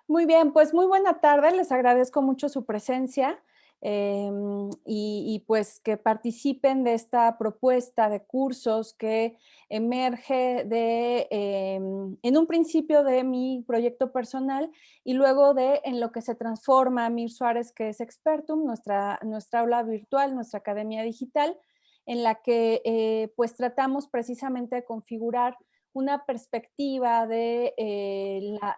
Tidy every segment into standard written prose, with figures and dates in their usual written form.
Muy bien, pues muy buena tarde, les agradezco mucho su presencia pues que participen de esta propuesta de cursos que emerge en un principio de mi proyecto personal y luego en lo que se transforma Mir Suárez, que es Expertum, nuestra aula virtual, nuestra academia digital, en la que pues tratamos precisamente de configurar una perspectiva de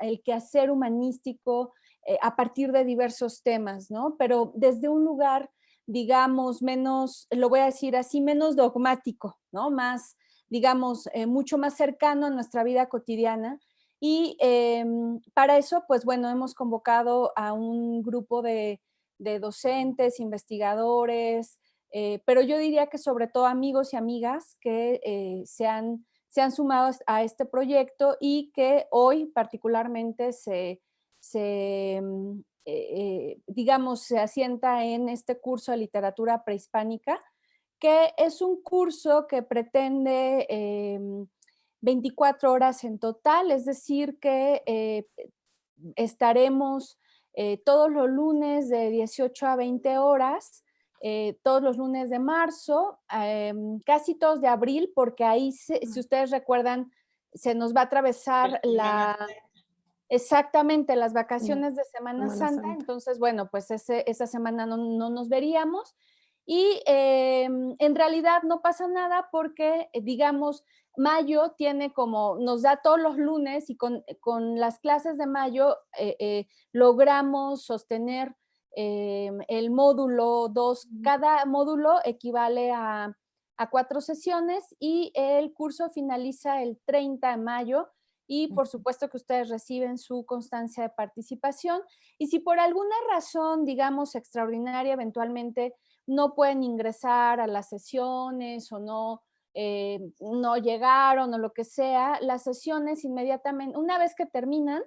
el quehacer humanístico a partir de diversos temas, ¿no? Pero desde un lugar, digamos, menos, lo voy a decir así, menos dogmático, ¿no? Más, digamos, mucho más cercano a nuestra vida cotidiana. Y para eso, pues bueno, hemos convocado a un grupo de docentes, investigadores, pero yo diría que sobre todo amigos y amigas que se han sumado a este proyecto y que hoy particularmente digamos, se asienta en este curso de literatura prehispánica, que es un curso que pretende 24 horas en total, es decir, que estaremos todos los lunes de 18 a 20 horas, todos los lunes de marzo, casi todos de abril, porque ahí, si ustedes recuerdan, se nos va a atravesar exactamente las Mm, vacaciones de Semana Semana Santa, Santa. entonces, bueno, pues esa semana no nos veríamos. Y en realidad no pasa nada porque, digamos, mayo tiene como, nos da todos los lunes y con las clases de mayo logramos sostener el módulo 2. Cada módulo equivale a 4 sesiones y el curso finaliza el 30 de mayo y por supuesto que ustedes reciben su constancia de participación. Y si por alguna razón, digamos, extraordinaria, eventualmente no pueden ingresar a las sesiones o no llegaron o lo que sea, las sesiones inmediatamente, una vez que terminan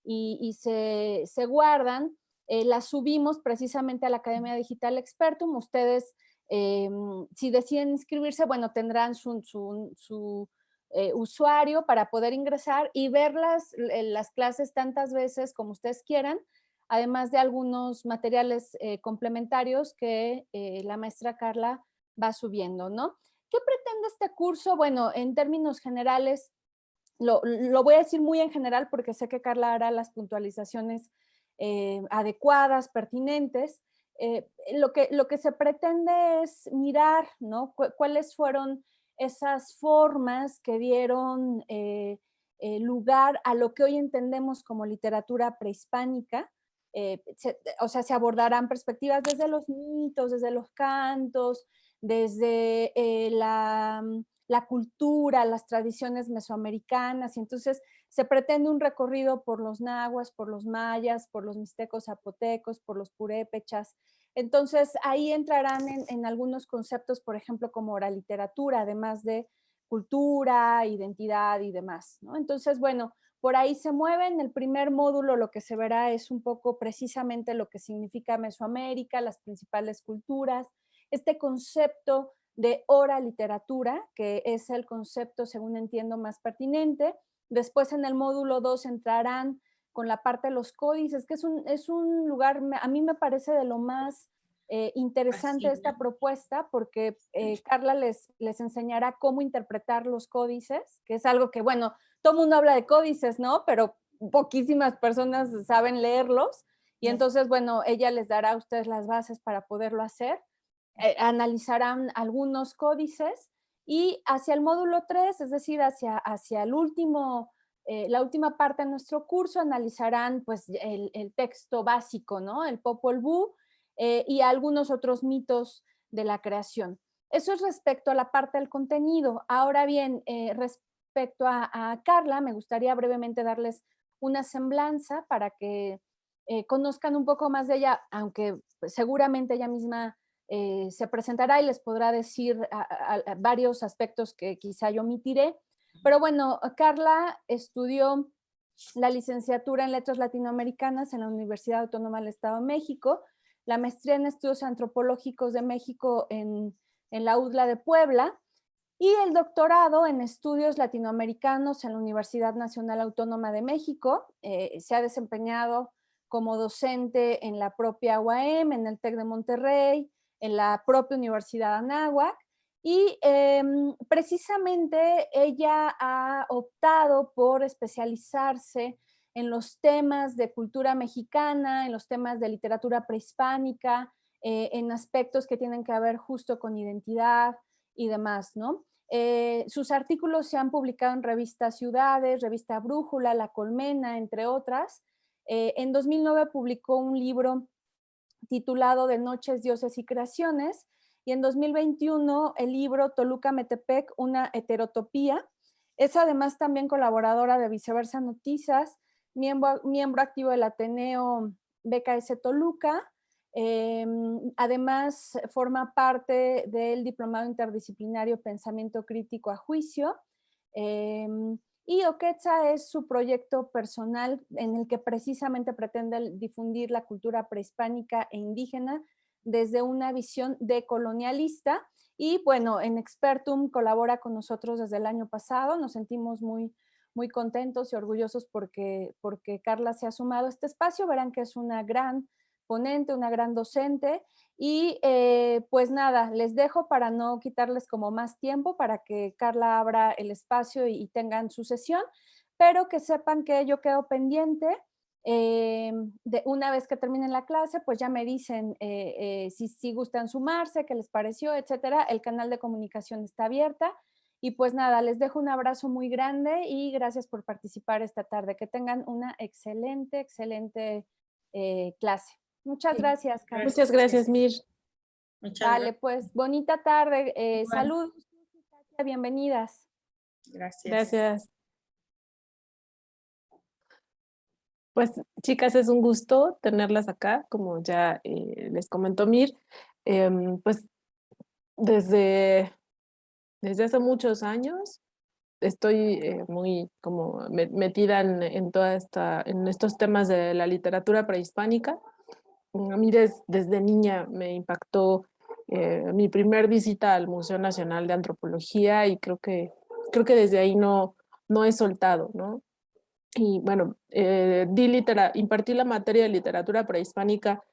y se guardan, las subimos precisamente a la Academia Digital Expertum. Ustedes, si deciden inscribirse, bueno, tendrán su usuario para poder ingresar y ver las clases tantas veces como ustedes quieran, además de algunos materiales complementarios que la maestra Carla va subiendo, ¿no? ¿Qué pretende este curso? Bueno, en términos generales, lo voy a decir muy en general porque sé que Carla hará las puntualizaciones adecuadas, pertinentes. Lo que se pretende es mirar, ¿no? ¿Cuáles fueron esas formas que dieron lugar a lo que hoy entendemos como literatura prehispánica? O sea, se abordarán perspectivas desde los mitos, desde los cantos, desde la cultura, las tradiciones mesoamericanas, y entonces se pretende un recorrido por los nahuas, por los mayas, por los mixtecos zapotecos, por los purépechas. Entonces ahí entrarán en algunos conceptos, por ejemplo, como la literatura, además de cultura, identidad y demás, ¿no? Entonces, bueno, por ahí se mueven. El primer módulo lo que se verá es un poco precisamente lo que significa Mesoamérica, las principales culturas, este concepto de hora literatura, que es el concepto, según entiendo, más pertinente. Después en el módulo 2 entrarán con la parte de los códices, que es un lugar, a mí me parece de lo más interesante Fascina. esta propuesta, porque Carla les enseñará cómo interpretar los códices, que es algo que, bueno, todo el mundo habla de códices, ¿no? Pero poquísimas personas saben leerlos. Y entonces, bueno, ella les dará a ustedes las bases para poderlo hacer. Analizarán algunos códices y hacia el módulo 3, es decir, hacia el último, la última parte de nuestro curso, analizarán pues el texto básico, ¿no? El Popol Vuh y algunos otros mitos de la creación. Eso es respecto a la parte del contenido. Ahora bien, respecto a Carla, me gustaría brevemente darles una semblanza para que conozcan un poco más de ella, aunque pues, seguramente ella misma se presentará y les podrá decir varios aspectos que quizá yo omitiré. Pero bueno, Carla estudió la licenciatura en Letras Latinoamericanas en la Universidad Autónoma del Estado de México, la maestría en Estudios Antropológicos de México en la UDLA de Puebla, y el doctorado en estudios latinoamericanos en la Universidad Nacional Autónoma de México. Se ha desempeñado como docente en la propia UAM, en el TEC de Monterrey, en la propia Universidad Anáhuac, y precisamente ella ha optado por especializarse en los temas de cultura mexicana, en los temas de literatura prehispánica, en aspectos que tienen que ver justo con identidad y demás, ¿no? Sus artículos se han publicado en revista Ciudades, revista Brújula, La Colmena, entre otras. En 2009 publicó un libro titulado De Noches, Dioses y Creaciones, y en 2021 el libro Toluca Metepec, una heterotopía. Es además también colaboradora de Viceversa Noticias, miembro activo del Ateneo BKS Toluca. Además, forma parte del Diplomado Interdisciplinario Pensamiento Crítico a Juicio. Y Oquetza es su proyecto personal en el que precisamente pretende difundir la cultura prehispánica e indígena desde una visión decolonialista. Y bueno, en Expertum colabora con nosotros desde el año pasado. Nos sentimos muy contentos y orgullosos porque Carla se ha sumado a este espacio. Verán que es una gran ponente, una gran docente. Y pues nada, les dejo para no quitarles como más tiempo, para que Carla abra el espacio y tengan su sesión, pero que sepan que yo quedo pendiente. Una vez que terminen la clase, pues ya me dicen si gustan sumarse, qué les pareció, etcétera. El canal de comunicación está abierta. Y pues nada, les dejo un abrazo muy grande y gracias por participar esta tarde. Que tengan una excelente clase. Muchas gracias, Carla. Muchas gracias, Mir. Vale, pues bonita tarde. Saludos, bienvenidas. Gracias. Pues, chicas, es un gusto tenerlas acá, como ya les comentó Mir. Pues desde hace muchos años estoy muy como metida en en estos temas de la literatura prehispánica. A mí desde niña me impactó mi primer visita al Museo Nacional de Antropología y creo que desde ahí no he soltado, ¿no? Y bueno, impartí la materia de literatura prehispánica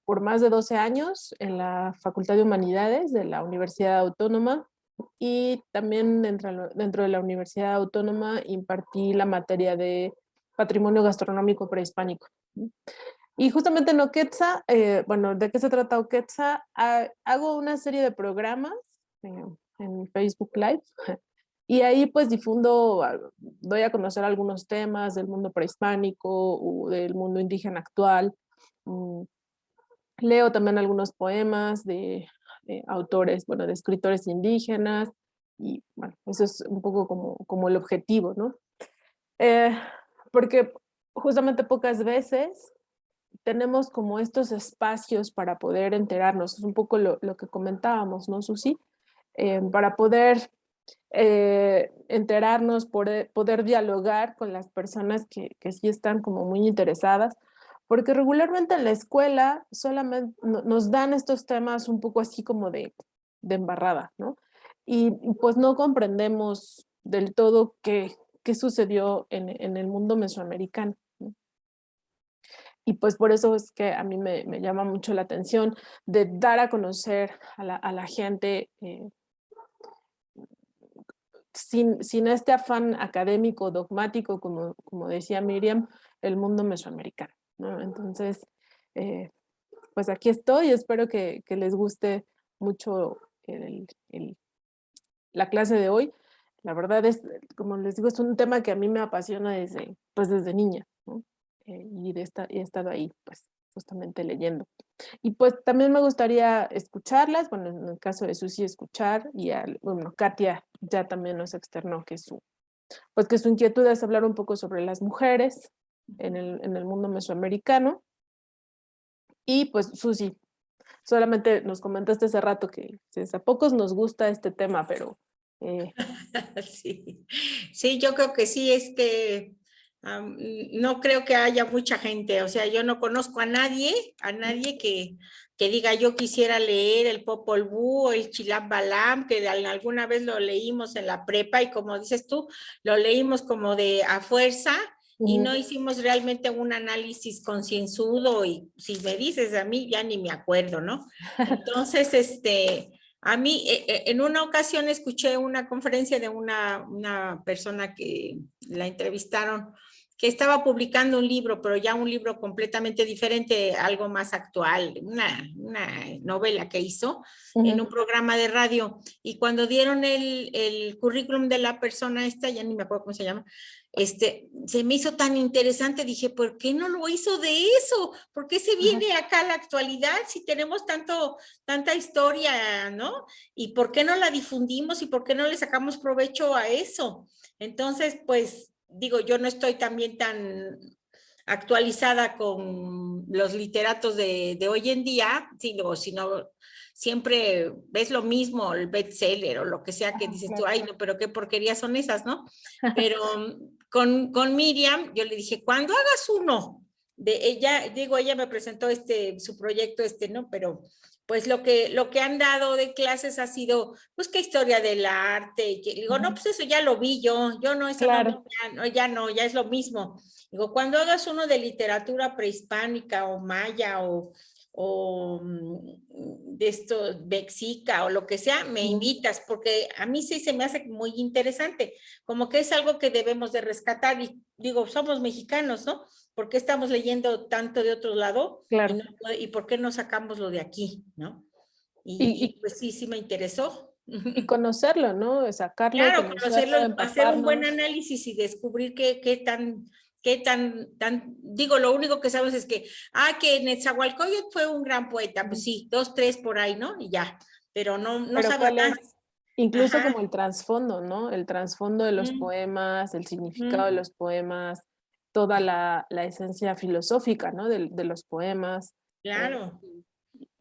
por más de 12 años en la Facultad de Humanidades de la Universidad Autónoma, y también dentro de la Universidad Autónoma impartí la materia de patrimonio gastronómico prehispánico. Y justamente en Oquetza, bueno, ¿de qué se trata Oquetza? Hago una serie de programas en Facebook Live, y ahí pues doy a conocer algunos temas del mundo prehispánico o del mundo indígena actual. Leo también algunos poemas de autores, bueno, de escritores indígenas, y bueno, eso es un poco como el objetivo, ¿no? Porque justamente pocas veces tenemos como estos espacios para poder enterarnos, es un poco lo que comentábamos, ¿no, Susi? Para poder enterarnos, poder dialogar con las personas que sí están como muy interesadas, porque regularmente en la escuela solamente nos dan estos temas un poco así como de embarrada, ¿no? Y pues no comprendemos del todo qué sucedió en el mundo mesoamericano, ¿no? Y pues por eso es que a mí me llama mucho la atención de dar a conocer a la gente sin este afán académico, dogmático, como decía Miriam, el mundo mesoamericano, ¿no? Entonces, pues aquí estoy, espero que les guste mucho la clase de hoy. La verdad es, como les digo, es un tema que a mí me apasiona desde niña, ¿no? Y he estado ahí, pues, justamente leyendo. Y pues también me gustaría escucharlas, bueno, en el caso de Susi escuchar, y bueno, Katia ya también nos externó que su inquietud es hablar un poco sobre las mujeres en el mundo mesoamericano. Y pues Susi, solamente nos comentaste hace rato que a pocos nos gusta este tema, pero... Sí, yo creo que sí, no creo que haya mucha gente, o sea, yo no conozco a nadie que que diga yo quisiera leer el Popol Vuh o el Chilam Balam, que alguna vez lo leímos en la prepa y como dices tú, lo leímos como de a fuerza y no hicimos realmente un análisis concienzudo y si me dices a mí ya ni me acuerdo, ¿no? Entonces, a mí en una ocasión escuché una conferencia de una persona que la entrevistaron que estaba publicando un libro, pero ya un libro completamente diferente, algo más actual, una novela que hizo en un programa de radio. Y cuando dieron el currículum de la persona esta, ya ni me acuerdo cómo se llama, se me hizo tan interesante, dije, ¿por qué no lo hizo de eso? ¿Por qué se viene acá a la actualidad si tenemos tanta historia, ¿no? ¿Y por qué no la difundimos y por qué no le sacamos provecho a eso? Entonces, pues, digo, yo no estoy también tan actualizada con los literatos de hoy en día, sino siempre ves lo mismo, el bestseller o lo que sea que dices tú, ay, no, pero qué porquerías son esas, ¿no? Pero con Miriam, yo le dije, cuando hagas uno de ella, digo, ella me presentó su proyecto, ¿no? Pero pues lo que han dado de clases ha sido, pues, qué historia del arte, y que, digo, no, pues eso ya lo vi yo no, eso claro. no, ya es lo mismo. Digo, cuando hagas uno de literatura prehispánica o maya o de esto, mexica o lo que sea, me invitas, porque a mí sí se me hace muy interesante, como que es algo que debemos de rescatar y digo, somos mexicanos, ¿no? ¿Por qué estamos leyendo tanto de otro lado? Claro. Y por qué no sacamos lo de aquí, ¿no? Y Pues sí me interesó. conocerlo, ¿no? Sacarlo, Claro, conocerlo, conocerlo, hacer un buen empaparnos. análisis y descubrir digo, lo único que sabemos es que Netzahualcóyotl fue un gran poeta, pues sí, 2, 3 por ahí, ¿no? Y ya, pero no Pero sabes cuál más. es, incluso Ajá. como el trasfondo, ¿no? El trasfondo de los poemas, el significado de los poemas, toda la esencia filosófica, ¿no? De los poemas. Claro.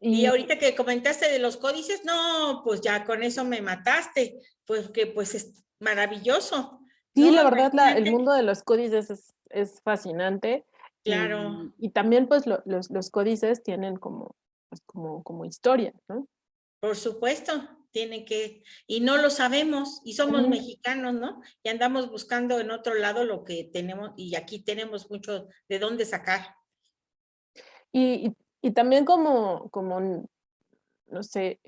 Y Y ahorita que comentaste de los códices, no, pues ya con eso me mataste, pues que pues es maravilloso, sí, ¿no? la verdad, el Imagínate. mundo de los códices es fascinante Claro, y también pues los códices tienen como, pues, como historia, ¿no? por supuesto, y no lo sabemos, y somos Ujú. mexicanos, ¿no? Y andamos buscando en otro lado lo que tenemos, y aquí tenemos mucho de dónde sacar. Y también como, no sé,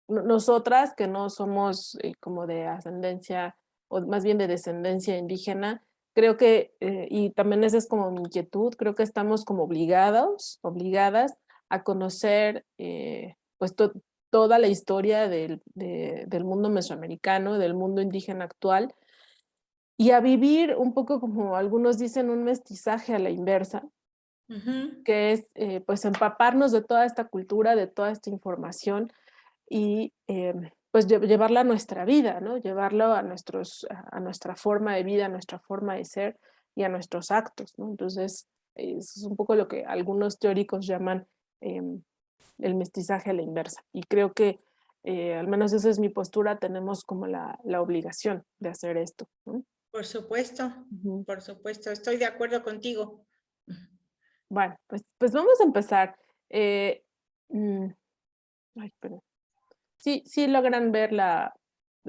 nosotras que no somos como de ascendencia, o más bien de descendencia indígena, creo que, y también esa es como mi inquietud, creo que estamos como obligadas a conocer pues toda la historia del mundo mesoamericano, del mundo indígena actual, y a vivir un poco como algunos dicen, un mestizaje a la inversa, Ujú. que es pues empaparnos de toda esta cultura, de toda esta información y pues llevarla a nuestra vida, ¿no? Llevarlo a nuestra forma de vida, a nuestra forma de ser y a nuestros actos, ¿no? Entonces, eso es un poco lo que algunos teóricos llaman el mestizaje a la inversa. Y creo que, al menos esa es mi postura, tenemos como la obligación de hacer esto, ¿no? Ujú. Por supuesto, estoy de acuerdo contigo. Bueno, pues vamos a empezar. Mm, ay, perdón. Sí logran ver la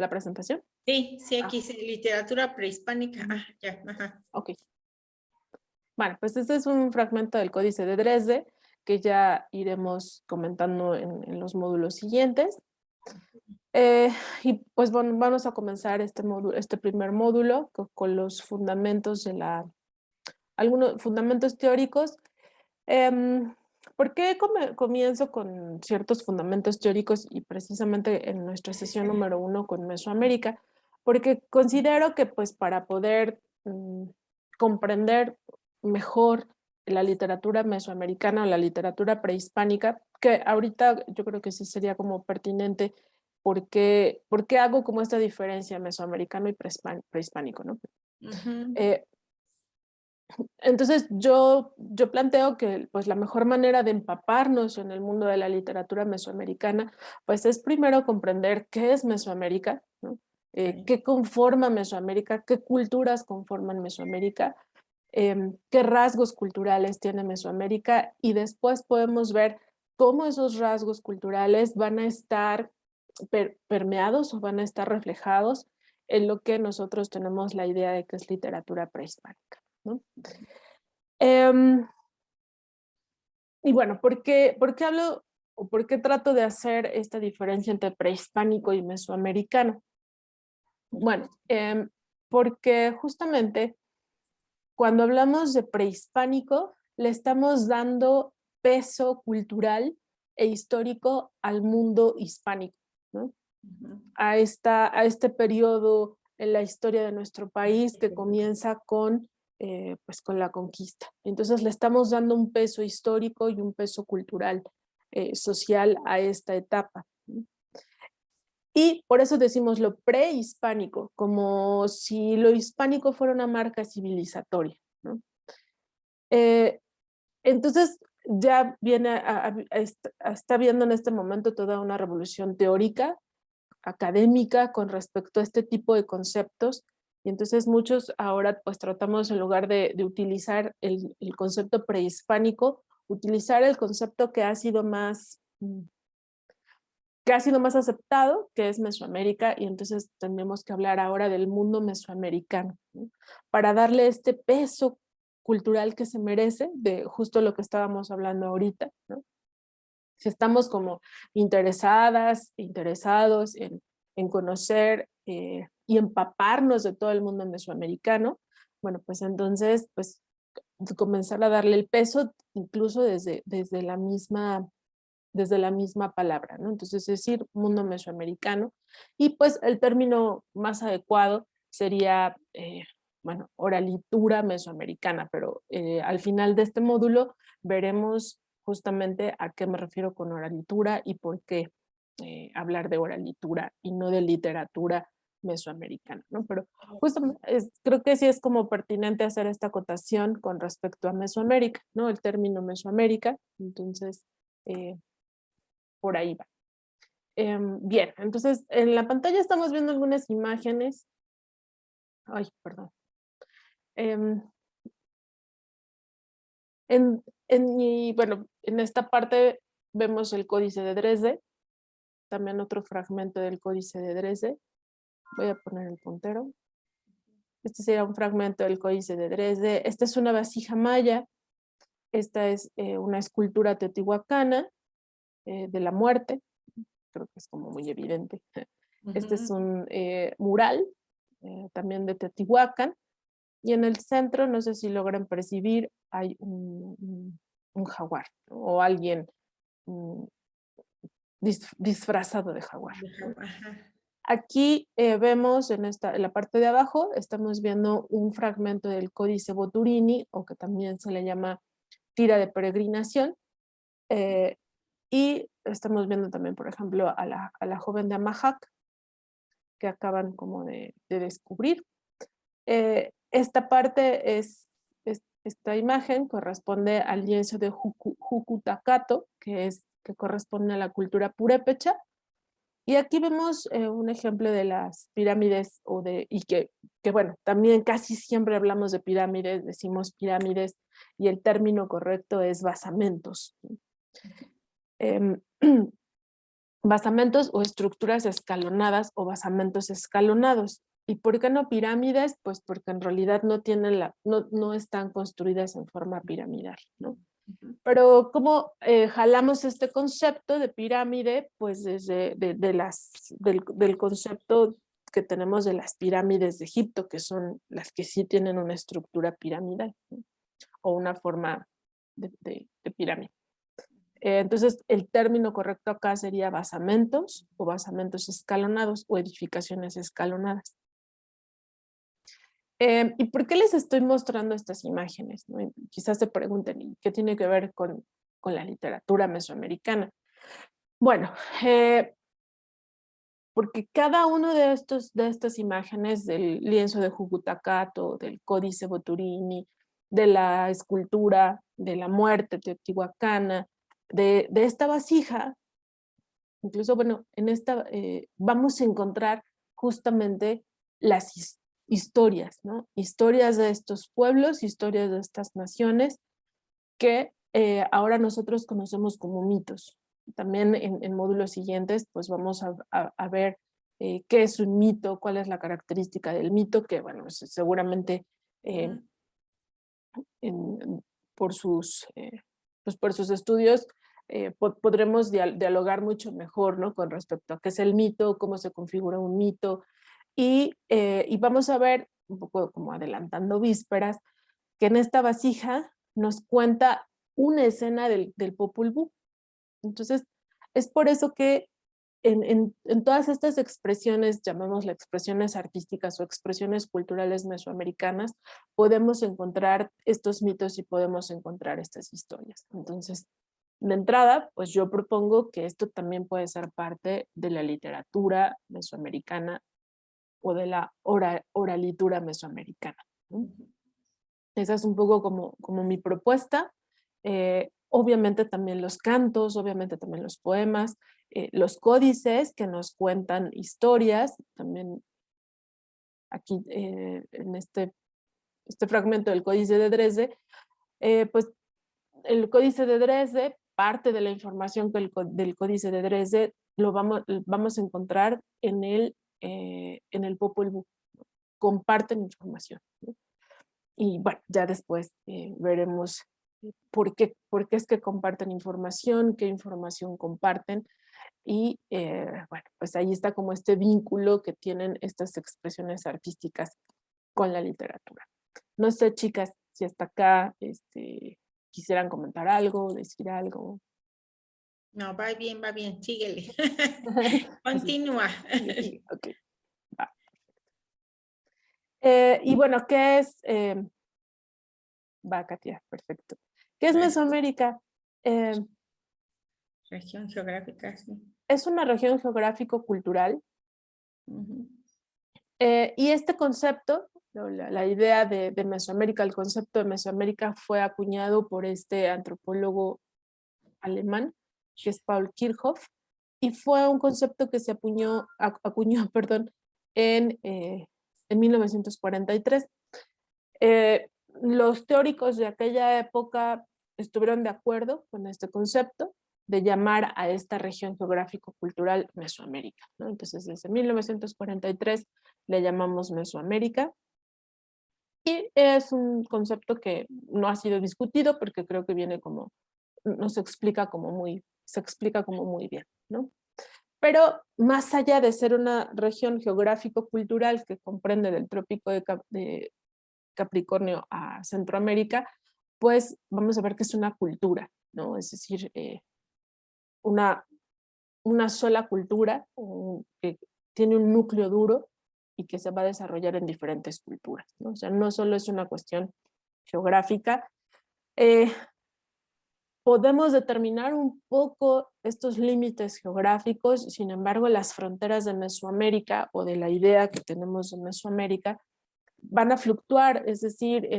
presentación. Sí, Ah, aquí dice literatura prehispánica. ujú. Ah, ya, ajá. Ok. Bueno, pues este es un fragmento del Códice de Dresde que ya iremos comentando en los módulos siguientes. Y pues bueno, vamos a comenzar este primer módulo con los fundamentos algunos fundamentos teóricos. ¿Por qué comienzo con ciertos fundamentos teóricos y precisamente en nuestra sesión número 1 con Mesoamérica? Porque considero que pues para poder comprender mejor la literatura mesoamericana o la literatura prehispánica, que ahorita yo creo que sí sería como pertinente por qué hago como esta diferencia mesoamericano y prehispánico, ¿no? Ujú. Eh, entonces yo planteo que pues la mejor manera de empaparnos en el mundo de la literatura mesoamericana pues es primero comprender qué es Mesoamérica, ¿no? Sí. Qué conforma Mesoamérica, qué culturas conforman Mesoamérica qué rasgos culturales tiene Mesoamérica, y después podemos ver cómo esos rasgos culturales van a estar permeados o van a estar reflejados en lo que nosotros tenemos la idea de que es literatura prehispánica, ¿no? Y bueno, ¿por qué hablo o por qué trato de hacer esta diferencia entre prehispánico y mesoamericano? Bueno, porque justamente cuando hablamos de prehispánico, le estamos dando peso cultural e histórico al mundo hispánico, ¿no? A este periodo en la historia de nuestro país que comienza pues con la conquista. Entonces le estamos dando un peso histórico y un peso cultural, social a esta etapa, ¿no? Y por eso decimos lo prehispánico, como si lo hispánico fuera una marca civilizatoria, ¿no? Entonces ya viene está viendo en este momento toda una revolución teórica, académica con respecto a este tipo de conceptos, y entonces muchos ahora pues tratamos, en lugar de utilizar el concepto prehispánico, utilizar el concepto que ha sido más aceptado, que es Mesoamérica, y entonces tenemos que hablar ahora del mundo mesoamericano, ¿no? Para darle este peso cultural que se merece, de justo lo que estábamos hablando ahorita, ¿no? Si estamos como interesadas, interesados en conocer y empaparnos de todo el mundo mesoamericano, bueno, pues entonces, pues comenzar a darle el peso incluso desde la misma palabra, ¿no? Entonces, es decir, mundo mesoamericano, y pues el término más adecuado sería, bueno, oralitura mesoamericana, pero al final de este módulo veremos justamente a qué me refiero con oralitura y por qué hablar de oralitura y no de literatura mesoamericana, ¿no? Pero justamente creo que sí es como pertinente hacer esta acotación con respecto a Mesoamérica, ¿no? El término Mesoamérica, entonces por ahí va. Bien, entonces en la pantalla estamos viendo algunas imágenes. Ay, perdón. Bueno, en esta parte vemos el Códice de Dresde, también otro fragmento del Códice de Dresde. Voy a poner el puntero. Este sería un fragmento del Códice de Dresde. Esta es una vasija maya. Esta es una escultura teotihuacana de la muerte. Creo que es como muy evidente. Este es un mural también de Teotihuacán, y en el centro, no sé si logran percibir, hay un jaguar, ¿no? O alguien disfrazado de jaguar, ¿no? Aquí vemos en la parte de abajo, estamos viendo un fragmento del Códice Boturini, o que también se le llama tira de peregrinación, y estamos viendo también, por ejemplo, a la joven de Amajac, que acaban como de descubrir. Esta parte esta imagen corresponde al lienzo de Jucutacato, que corresponde a la cultura purépecha. Y aquí vemos un ejemplo de las pirámides, y que bueno, también casi siempre hablamos de pirámides, decimos pirámides, y el término correcto es basamentos. Basamentos o estructuras escalonadas o basamentos escalonados. ¿Y por qué no pirámides? Pues porque en realidad no están construidas en forma piramidal, ¿no? Pero ¿cómo jalamos este concepto de pirámide? Pues desde del concepto que tenemos de las pirámides de Egipto, que son las que sí tienen una estructura piramidal, ¿no? O una forma de pirámide. Entonces, el término correcto acá sería basamentos o basamentos escalonados o edificaciones escalonadas. ¿Y por qué les estoy mostrando estas imágenes? ¿No? Quizás se pregunten, ¿y qué tiene que ver con la literatura mesoamericana? Bueno, porque cada uno de estas imágenes del lienzo de Jugutacato, del Códice Boturini, de la escultura de la muerte teotihuacana, de esta vasija, incluso, bueno, en esta vamos a encontrar justamente historias, ¿no? Historias de estos pueblos, historias de estas naciones que ahora nosotros conocemos como mitos. También en módulos siguientes pues vamos a ver qué es un mito, cuál es la característica del mito, que bueno, seguramente por sus estudios podremos dialogar mucho mejor, ¿no? Con respecto a qué es el mito, cómo se configura un mito, y vamos a ver, un poco como adelantando vísperas, que en esta vasija nos cuenta una escena del Popol Vuh. Entonces, es por eso que en todas estas expresiones, llamémoslas expresiones artísticas o expresiones culturales mesoamericanas, podemos encontrar estos mitos y podemos encontrar estas historias. Entonces, de entrada, pues yo propongo que esto también puede ser parte de la literatura mesoamericana o de la oralitura mesoamericana, ¿no? Esa es un poco como mi propuesta. Obviamente también los cantos, obviamente también los poemas, los códices que nos cuentan historias, también aquí en este fragmento del Códice de Dresde, pues el Códice de Dresde, parte de la información del Códice de Dresde lo vamos a encontrar en el Popol Vuh. Comparten información, ¿no? Y bueno, ya después veremos por qué es que comparten información, qué información comparten, y bueno, pues ahí está como este vínculo que tienen estas expresiones artísticas con la literatura. No sé, chicas, si hasta acá quisieran comentar algo, decir algo. No, va bien, síguele. Continúa. Ok, va. Y bueno, ¿qué es? Va, Katia, perfecto. ¿Qué es Mesoamérica? Región geográfica, sí. Es una región geográfico-cultural. Y este concepto, la idea de Mesoamérica, el concepto de Mesoamérica fue acuñado por este antropólogo alemán, que es Paul Kirchhoff, y fue un concepto que se acuñó perdón, en 1943. Los teóricos de aquella época estuvieron de acuerdo con este concepto de llamar a esta región geográfico-cultural Mesoamérica, ¿no? Entonces, desde 1943 le llamamos Mesoamérica, y es un concepto que no ha sido discutido porque creo que viene como, se explica como muy bien, ¿no? Pero más allá de ser una región geográfico-cultural que comprende del trópico de Capricornio a Centroamérica, pues vamos a ver que es una cultura, ¿no? Es decir, una sola cultura que tiene un núcleo duro y que se va a desarrollar en diferentes culturas, ¿no? O sea, no solo es una cuestión geográfica. Podemos determinar un poco estos límites geográficos, sin embargo, las fronteras de Mesoamérica o de la idea que tenemos de Mesoamérica van a fluctuar, es decir,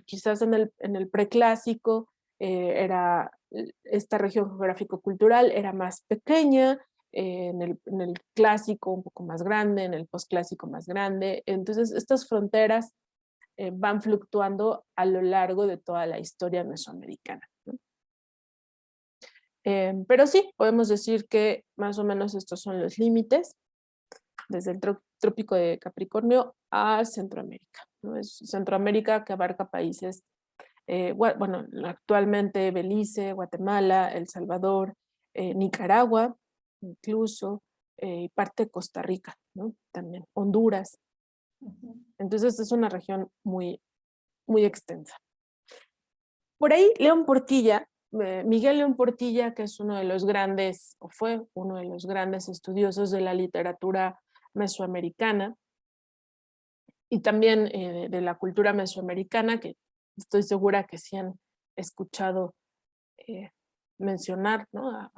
quizás en el preclásico era esta región geográfico-cultural era más pequeña, en el clásico un poco más grande, en el posclásico más grande. Entonces estas fronteras van fluctuando a lo largo de toda la historia mesoamericana, ¿no? Pero sí, podemos decir que más o menos estos son los límites desde el trópico de Capricornio a Centroamérica, ¿no? Es Centroamérica que abarca países, bueno, actualmente Belice, Guatemala, El Salvador, Nicaragua, incluso, y parte de Costa Rica, ¿no? También Honduras. Entonces es una región muy, muy extensa. Por ahí León Portilla, Miguel León Portilla, que es uno de los grandes, o fue uno de los grandes estudiosos de la literatura mesoamericana y también de la cultura mesoamericana, que estoy segura que sí han escuchado mencionar, ¿no?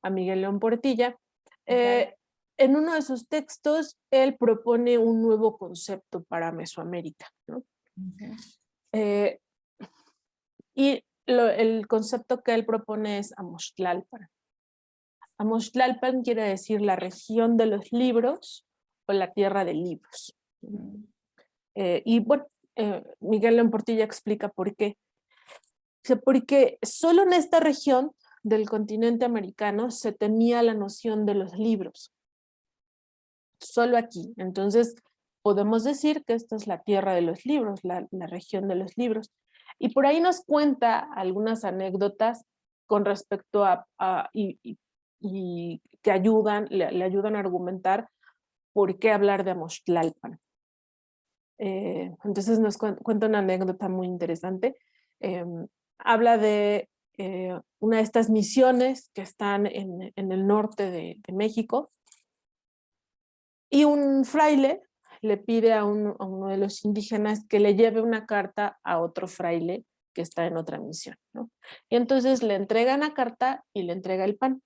a Miguel León Portilla. En uno de sus textos, él propone un nuevo concepto para Mesoamérica, ¿no? Y el concepto que él propone es Amoxtlalpan. Amoxtlalpan quiere decir la región de los libros o la tierra de libros. Y bueno, Miguel León Portilla explica por qué. Porque solo en esta región del continente americano se tenía la noción de los libros. Solo aquí. Entonces, podemos decir que esta es la tierra de los libros, la región de los libros. Y por ahí nos cuenta algunas anécdotas con respecto y que le ayudan a argumentar por qué hablar de Amoxtlalpan. Entonces nos cuenta una anécdota muy interesante. Habla de una de estas misiones que están en el norte de México, y un fraile le pide a uno de los indígenas que le lleve una carta a otro fraile que está en otra misión, ¿no? Y entonces le entrega una carta y le entrega el pan,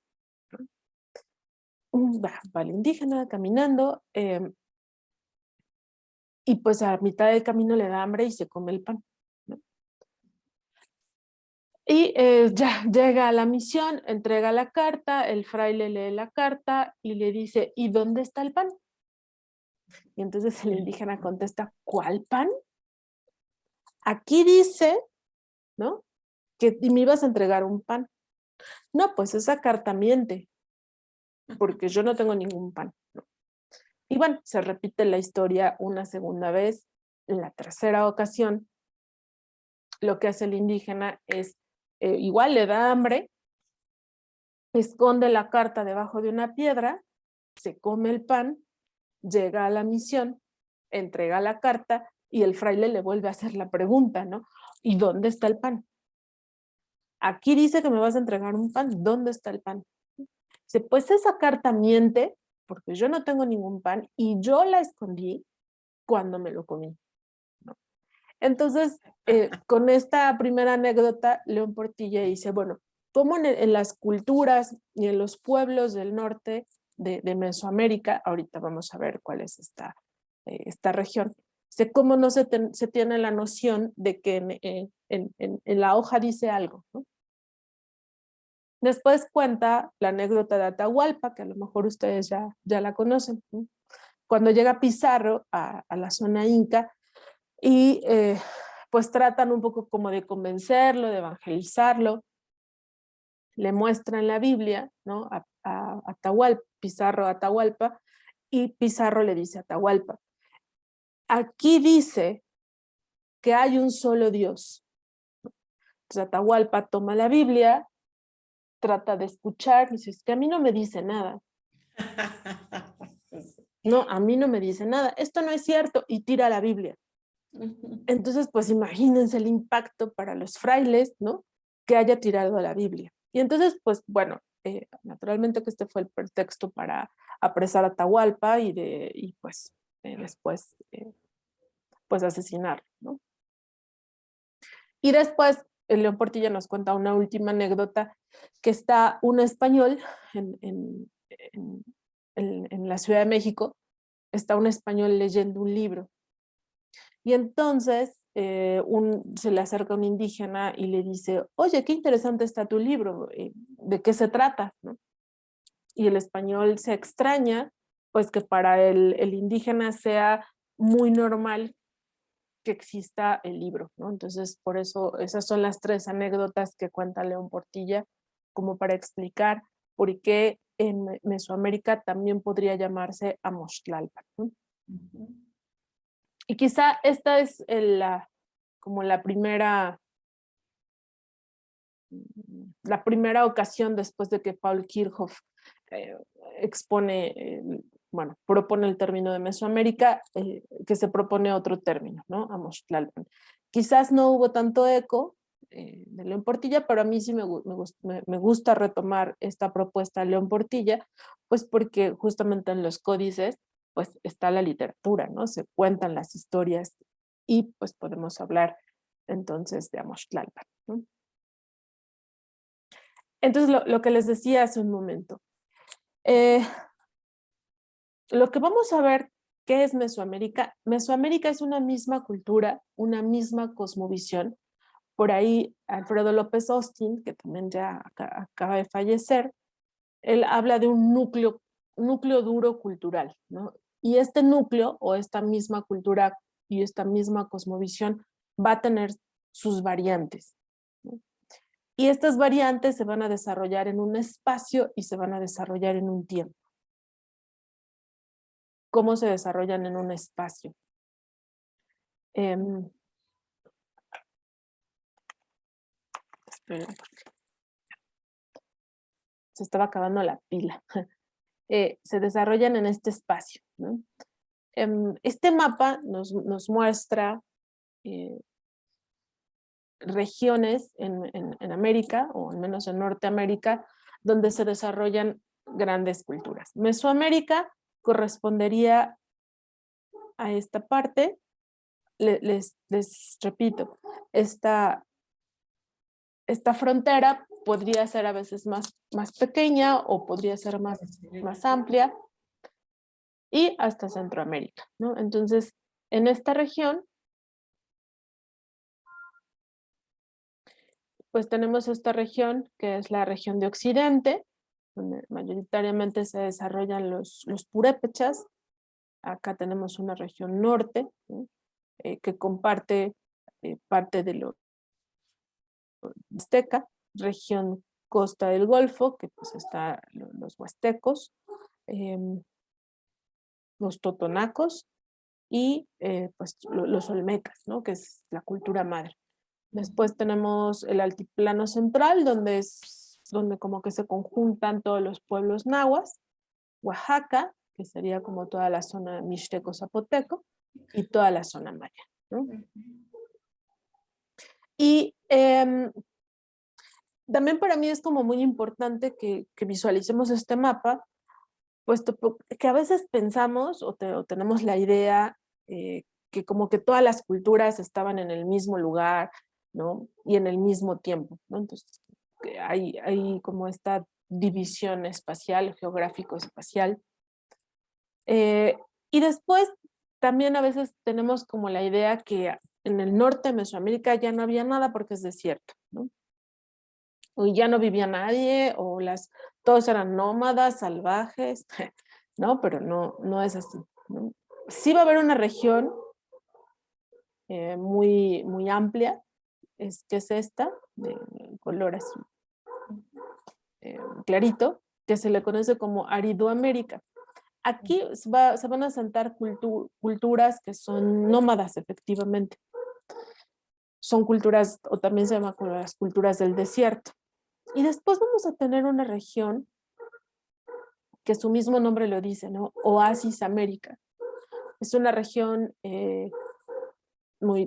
¿no? Va el indígena caminando, y pues a mitad del camino le da hambre y se come el pan, ¿no? Y ya llega a la misión, entrega la carta, el fraile lee la carta y le dice, ¿y dónde está el pan? Y entonces el indígena contesta, ¿cuál pan? Aquí dice, ¿no? Que me ibas a entregar un pan. No, pues esa carta miente, porque yo no tengo ningún pan, ¿no? Y bueno, se repite la historia una segunda vez. En la tercera ocasión, lo que hace el indígena es, igual le da hambre, esconde la carta debajo de una piedra, se come el pan, llega a la misión, entrega la carta y el fraile le vuelve a hacer la pregunta, ¿no? ¿Y dónde está el pan? Aquí dice que me vas a entregar un pan, ¿dónde está el pan? Dice, pues esa carta miente porque yo no tengo ningún pan y yo la escondí cuando me lo comí, ¿no? Entonces, con esta primera anécdota, León Portilla dice, bueno, ¿cómo en las culturas y en los pueblos del norte de Mesoamérica, ahorita vamos a ver cuál es esta región, dice, cómo no se tiene la noción de que en la hoja dice algo, ¿no? Después cuenta la anécdota de Atahualpa, que a lo mejor ustedes ya la conocen, ¿no? Cuando llega Pizarro a la zona inca y pues tratan un poco como de convencerlo, de evangelizarlo, le muestran la Biblia, ¿no? A Atahualpa, Pizarro a Atahualpa, y Pizarro le dice a Atahualpa, aquí dice que hay un solo Dios. Entonces Atahualpa toma la Biblia, trata de escuchar, dice, es que a mí no me dice nada. No, a mí no me dice nada, esto no es cierto, y tira la Biblia. Entonces, pues imagínense el impacto para los frailes, ¿no? Que haya tirado la Biblia. Y entonces, pues bueno, naturalmente que este fue el pretexto para apresar a Atahualpa y pues después, pues asesinarlo, ¿no? Y después, León Portilla nos cuenta una última anécdota, que está un español en la Ciudad de México, está un español leyendo un libro. Y entonces se le acerca un indígena y le dice, oye, qué interesante está tu libro, ¿de qué se trata? ¿No? Y el español se extraña, pues que para el indígena sea muy normal que exista el libro, ¿no? Entonces, por eso, esas son las tres anécdotas que cuenta León Portilla, como para explicar por qué en Mesoamérica también podría llamarse Amoxtlalpan, ¿no? Y quizá esta es como la primera ocasión después de que Paul Kirchhoff bueno, propone el término de Mesoamérica, que se propone otro término, ¿no? Amoxtlalpan. Quizás no hubo tanto eco de León Portilla, pero a mí sí me gusta retomar esta propuesta de León Portilla, pues porque justamente en los códices pues está la literatura, ¿no? Se cuentan las historias y pues podemos hablar entonces de Amoxtlalpan, ¿no? Entonces, lo que les decía hace un momento, lo que vamos a ver, ¿qué es Mesoamérica? Mesoamérica es una misma cultura, una misma cosmovisión. Por ahí, Alfredo López Austin, que también ya acaba de fallecer, él habla de un núcleo duro cultural, ¿no? Y este núcleo, o esta misma cultura y esta misma cosmovisión va a tener sus variantes, ¿no? Y estas variantes se van a desarrollar en un espacio y se van a desarrollar en un tiempo. ¿Cómo se desarrollan en un espacio? Esperen, se estaba acabando la pila. Se desarrollan en este espacio, ¿no? Este mapa nos muestra regiones en América, o al menos en Norteamérica, donde se desarrollan grandes culturas. Mesoamérica correspondería a esta parte. Les repito, esta frontera podría ser a veces más pequeña o podría ser más amplia, y hasta Centroamérica, ¿no? Entonces, en esta región, pues tenemos esta región que es la región de Occidente, donde mayoritariamente se desarrollan los purépechas. Acá tenemos una región norte, ¿no? Que comparte parte de lo azteca, región costa del Golfo, que pues está los huastecos, los totonacos y pues los olmecas, ¿no? Que es la cultura madre. Después tenemos el altiplano central, donde como que se conjuntan todos los pueblos nahuas, Oaxaca, que sería como toda la zona mixteco-zapoteco, y toda la zona maya, ¿no? Y también para mí es como muy importante que visualicemos este mapa, puesto que a veces pensamos o tenemos la idea que como que todas las culturas estaban en el mismo lugar, ¿no? Y en el mismo tiempo, ¿no? Entonces hay como esta división espacial, geográfico-espacial. Y después también a veces tenemos como la idea que en el norte de Mesoamérica ya no había nada porque es desierto, ¿no? O ya no vivía nadie, o todos eran nómadas, salvajes, ¿no? Pero no es así, ¿no? Sí va a haber una región muy, muy amplia, que es esta, de color azul clarito, que se le conoce como Aridoamérica. Aquí se van a sentar culturas que son nómadas, efectivamente. Son culturas, o también se llaman como las culturas del desierto. Y después vamos a tener una región que su mismo nombre lo dice, ¿no? Oasis América. Es una región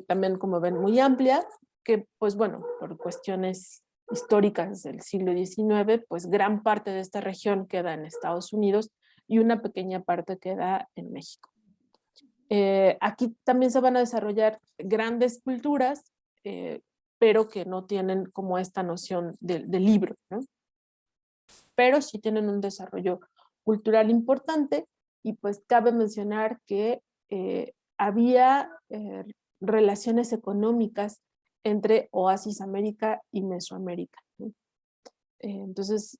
también, como ven, muy amplia, que pues bueno, por cuestiones históricas del siglo XIX, pues gran parte de esta región queda en Estados Unidos y una pequeña parte queda en México. Aquí también se van a desarrollar grandes culturas, pero que no tienen como esta noción de libro, ¿no? Pero sí tienen un desarrollo cultural importante, y pues cabe mencionar que había relaciones económicas entre Oasis América y Mesoamérica, ¿no? Entonces,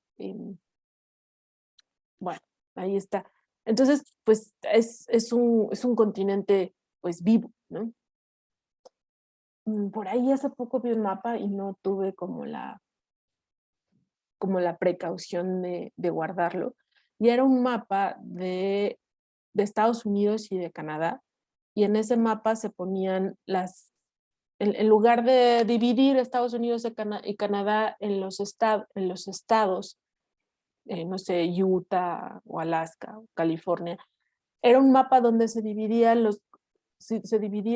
bueno, ahí está. Entonces, pues es un continente pues vivo, ¿no? Por ahí hace poco vi un mapa y no tuve como la precaución de guardarlo. Y era un mapa de Estados Unidos y de Canadá. Y en ese mapa se ponían en lugar de dividir Estados Unidos y Canadá en los estados, no sé, Utah o Alaska o California, era un mapa donde se dividía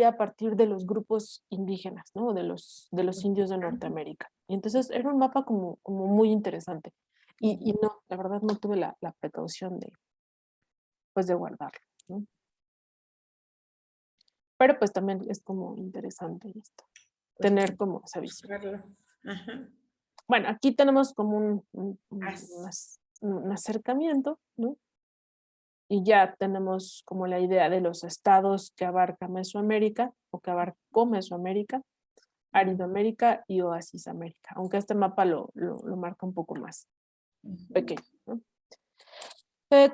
a partir de los grupos indígenas, ¿no? De los indios de Norteamérica. Y entonces era un mapa como muy interesante. Y no, la verdad no tuve la precaución de guardarlo, ¿no? Pero pues también es como interesante esto, tener como esa visión. Ajá. Bueno, aquí tenemos como un acercamiento, ¿no? Y ya tenemos como la idea de los estados que abarca Mesoamérica, o que abarcó Mesoamérica, Aridoamérica y Oasis América, aunque este mapa lo marca un poco más pequeño, ¿no?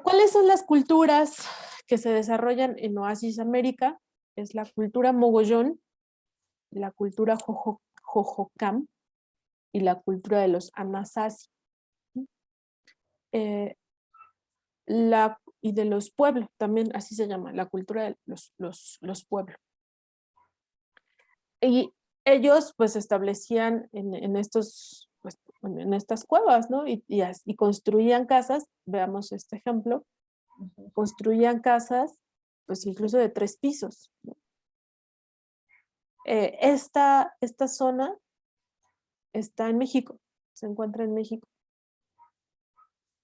¿Cuáles son las culturas que se desarrollan en Oasis América? es la cultura mogollón, la cultura Hohokam y la cultura de los Anasazi. Y de los pueblos, también así se llama, la cultura de los pueblos. Y ellos pues establecían en estos, pues, en estas cuevas, ¿no? Y construían casas, veamos este ejemplo, construían casas pues incluso de 3 pisos, ¿no? Esta zona está en México, se encuentra en México.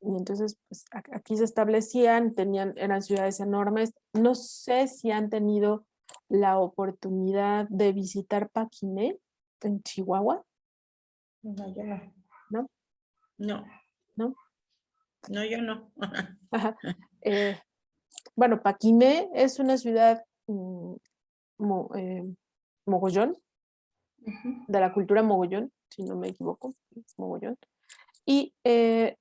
Y entonces, pues, aquí se establecían, eran ciudades enormes. No sé si han tenido la oportunidad de visitar Paquimé, en Chihuahua. No, yo no. ¿No? No. ¿No? No, yo no. Ajá. Bueno, Paquimé es una ciudad mogollón, de la cultura mogollón, si no me equivoco, es mogollón. Y es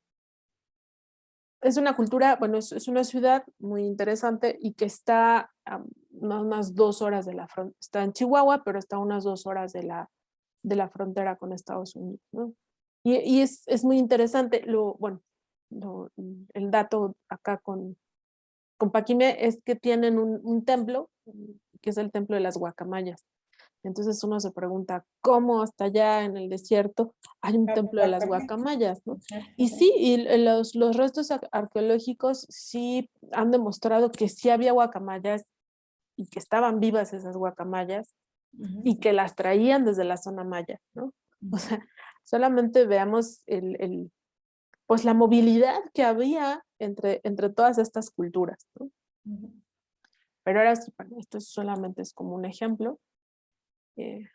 una cultura, bueno, es una ciudad muy interesante y que está a unas 2 horas de la frontera. Está en Chihuahua, pero está a unas 2 horas de la frontera con Estados Unidos, ¿no? Y es muy interesante. El dato acá con Paquimé es que tienen un templo, que es el templo de las guacamayas. Entonces uno se pregunta, ¿cómo hasta allá en el desierto hay un templo de las guacamayas, ¿no? Y sí, y los restos arqueológicos sí han demostrado que sí había guacamayas y que estaban vivas esas guacamayas y que las traían desde la zona maya, ¿no? O sea, solamente veamos pues la movilidad que había entre todas estas culturas, ¿no? Pero ahora sí, bueno, esto solamente es como un ejemplo de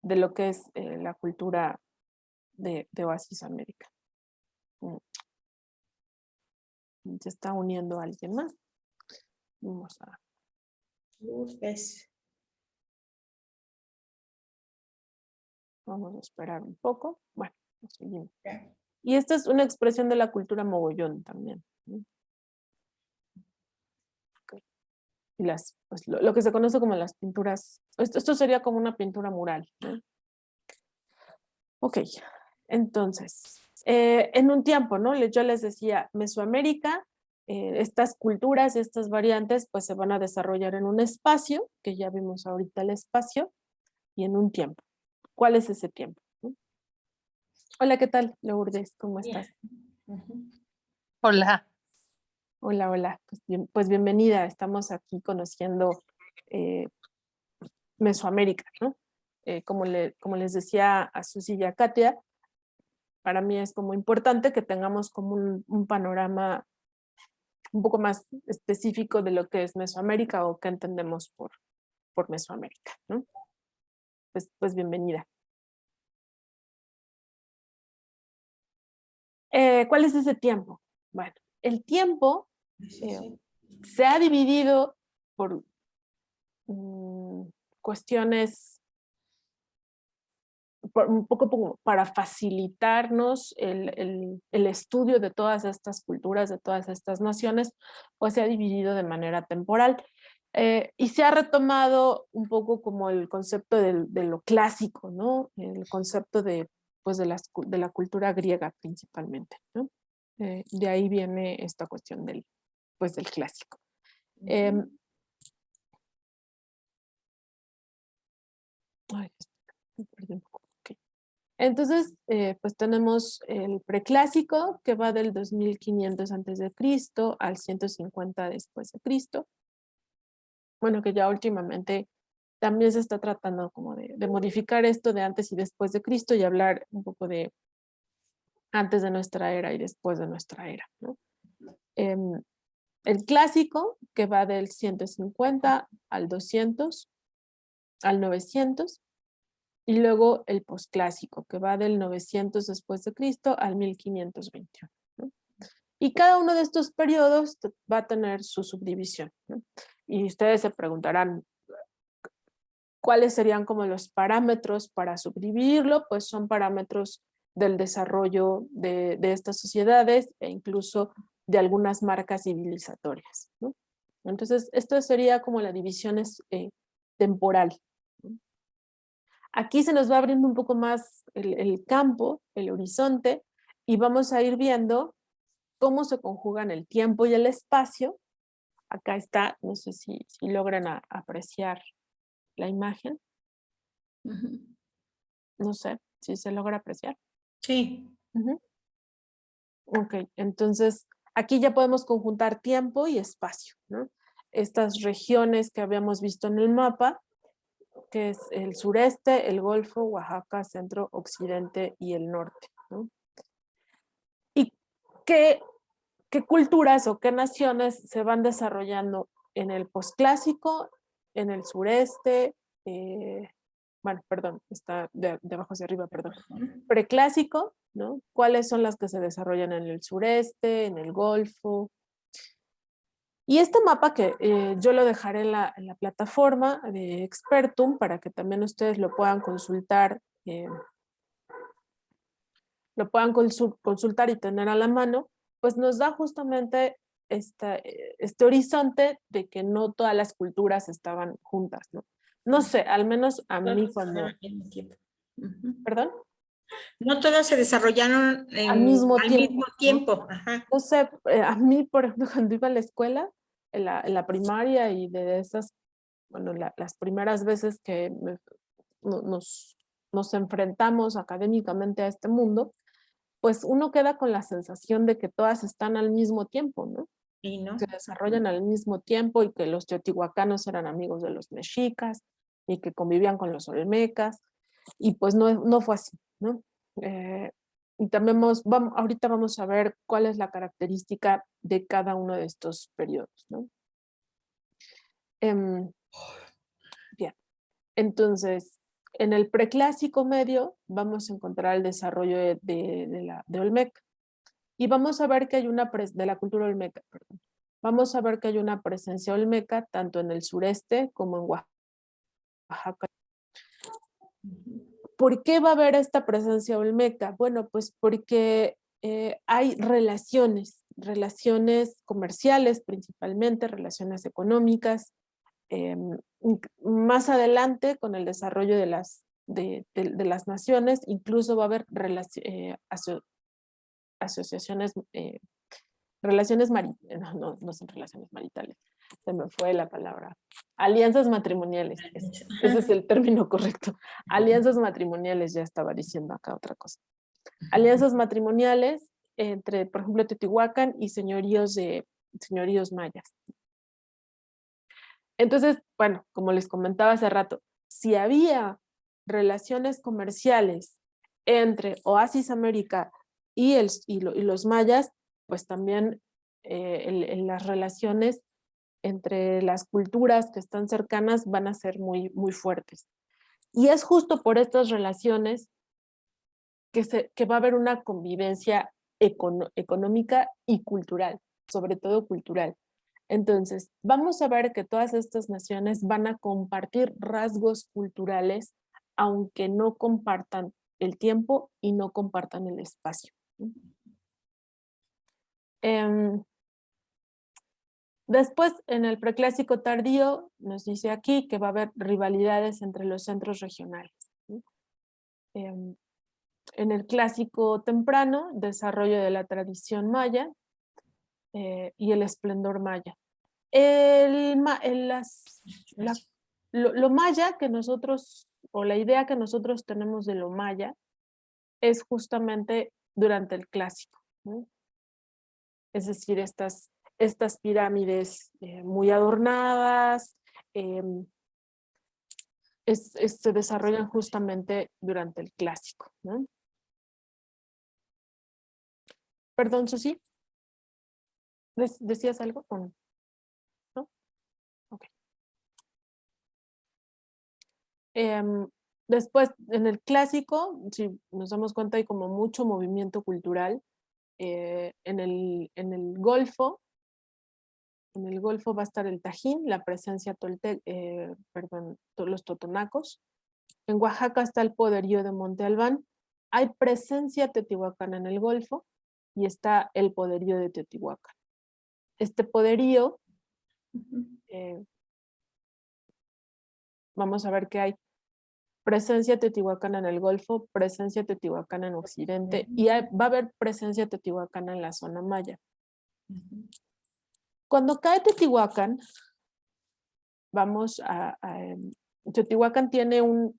lo que es la cultura de Oasis América. Se está uniendo a alguien más. Vamos a... Vamos a esperar un poco. Bueno, seguimos. Y esta es una expresión de la cultura mogollón también, ¿no? Okay. Y pues, lo que se conoce como las pinturas, esto sería como una pintura mural, ¿no? Ok, entonces, en un tiempo, ¿no? Yo les decía, Mesoamérica, estas culturas, estas variantes, pues se van a desarrollar en un espacio, que ya vimos ahorita el espacio, y en un tiempo. ¿Cuál es ese tiempo? ¿No? Hola, ¿qué tal, Lourdes? ¿Cómo estás? Hola. Hola, hola. Pues bienvenida. Estamos aquí conociendo Mesoamérica, ¿no? Como les decía a Susi y a Katia, para mí es como importante que tengamos como un panorama un poco más específico de lo que es Mesoamérica o qué entendemos por Mesoamérica, ¿no? Pues bienvenida. ¿Cuál es ese tiempo? Bueno, el tiempo se ha dividido por cuestiones, un poco como para facilitarnos el estudio de todas estas culturas, de todas estas naciones, pues se ha dividido de manera temporal. Y se ha retomado un poco como el concepto de lo clásico, ¿no? El concepto pues de la cultura griega principalmente, ¿no? De ahí viene esta cuestión del clásico. Ay, me perdí un poco. Okay. Entonces, pues tenemos el preclásico que va del 2500 antes de Cristo al 150 después de Cristo. Bueno, que ya últimamente también se está tratando como de modificar esto de antes y después de Cristo y hablar un poco de antes de nuestra era y después de nuestra era, ¿no? El clásico que va del 150 al 200 al 900. Y luego el posclásico, que va del 900 después de Cristo al 1521, ¿no? Y cada uno de estos periodos va a tener su subdivisión, ¿no? Y ustedes se preguntarán, ¿cuáles serían como los parámetros para subdividirlo? Pues son parámetros del desarrollo de estas sociedades e incluso de algunas marcas civilizatorias, ¿no? Entonces, esto sería como la división temporal. Aquí se nos va abriendo un poco más el campo, el horizonte, y vamos a ir viendo cómo se conjugan el tiempo y el espacio. Acá está, no sé si logran apreciar la imagen. No sé si se logra apreciar. Sí. Ok, entonces aquí ya podemos conjuntar tiempo y espacio, ¿no? Estas regiones que habíamos visto en el mapa, que es el sureste, el Golfo, Oaxaca, centro, occidente y el norte, ¿no? ¿Y qué culturas o qué naciones se van desarrollando en el posclásico, en el sureste? Bueno, perdón, está de abajo hacia arriba, perdón. Preclásico, ¿no? ¿Cuáles son las que se desarrollan en el sureste, en el Golfo? Y este mapa que yo lo dejaré en la plataforma de Expertum para que también ustedes lo puedan consultar, consultar y tener a la mano, pues nos da justamente este horizonte de que no todas las culturas estaban juntas, ¿no? No sé, al menos a mí cuando... ¿Perdón? No todas se desarrollaron Al mismo al tiempo. mismo ¿no? tiempo. Ajá. No sé, a mí, por ejemplo, cuando iba a la escuela, en la primaria y de esas, bueno, las primeras veces que nos enfrentamos académicamente a este mundo, pues uno queda con la sensación de que todas están al mismo tiempo, ¿no? Y no. Se desarrollan al mismo tiempo y que los teotihuacanos eran amigos de los mexicas y que convivían con los olmecas, y pues no fue así, ¿no? Y también ahorita vamos a ver cuál es la característica de cada uno de estos periodos, ¿no? Bien, entonces, en el preclásico medio vamos a encontrar el desarrollo de Olmeca. Y vamos a ver que hay de la cultura olmeca, perdón. Vamos a ver que hay una presencia olmeca tanto en el sureste como en Oaxaca. ¿Por qué va a haber esta presencia olmeca? Bueno, pues porque hay relaciones comerciales principalmente, relaciones económicas. Más adelante, con el desarrollo de las naciones, incluso va a haber asociaciones, relaciones maritales, no son relaciones maritales, se me fue la palabra, alianzas matrimoniales, ese es el término correcto, alianzas matrimoniales, ya estaba diciendo acá otra cosa, alianzas matrimoniales entre, por ejemplo, Teotihuacán y señoríos mayas. Entonces, bueno, como les comentaba hace rato, si había relaciones comerciales entre Oasis América y los mayas, pues también en las relaciones entre las culturas que están cercanas van a ser muy, muy fuertes. Y es justo por estas relaciones que va a haber una convivencia económica y cultural, sobre todo cultural. Entonces, vamos a ver que todas estas naciones van a compartir rasgos culturales, aunque no compartan el tiempo y no compartan el espacio. Después, en el preclásico tardío, nos dice aquí que va a haber rivalidades entre los centros regionales. En el clásico temprano, desarrollo de la tradición maya y el esplendor maya. Lo maya que nosotros, o la idea que nosotros tenemos de lo maya, es justamente durante el clásico, ¿no? Es decir, estas pirámides muy adornadas, se desarrollan justamente durante el clásico, ¿no? Perdón, Susi, ¿decías algo? ¿No? Ok. Después, en el clásico, si nos damos cuenta, hay como mucho movimiento cultural. En el Golfo, va a estar el Tajín, la presencia los totonacos. En Oaxaca está el poderío de Monte Albán. Hay presencia teotihuacana en el Golfo y está el poderío de Teotihuacán. Este poderío Vamos a ver que hay presencia teotihuacana en el Golfo, presencia teotihuacana en Occidente, y va a haber presencia teotihuacana en la zona maya. Cuando cae Teotihuacán, Teotihuacán tiene un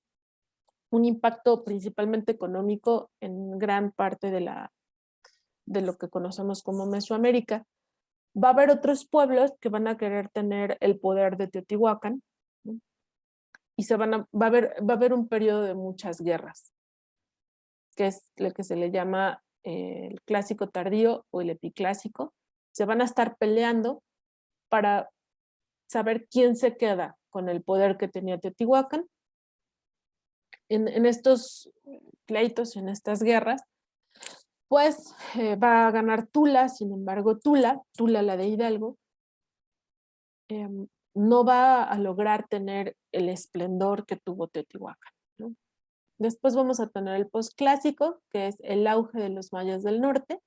impacto principalmente económico en gran parte de lo que conocemos como Mesoamérica. Va a haber otros pueblos que van a querer tener el poder de Teotihuacán, ¿no? Y va a haber un periodo de muchas guerras, que es lo que se le llama el clásico tardío o el epiclásico. Se van a estar peleando para saber quién se queda con el poder que tenía Teotihuacán. En estos pleitos, en estas guerras, pues va a ganar Tula. Sin embargo, Tula la de Hidalgo, no va a lograr tener el esplendor que tuvo Teotihuacán, ¿no? Después vamos a tener el posclásico, que es el auge de los mayas del norte,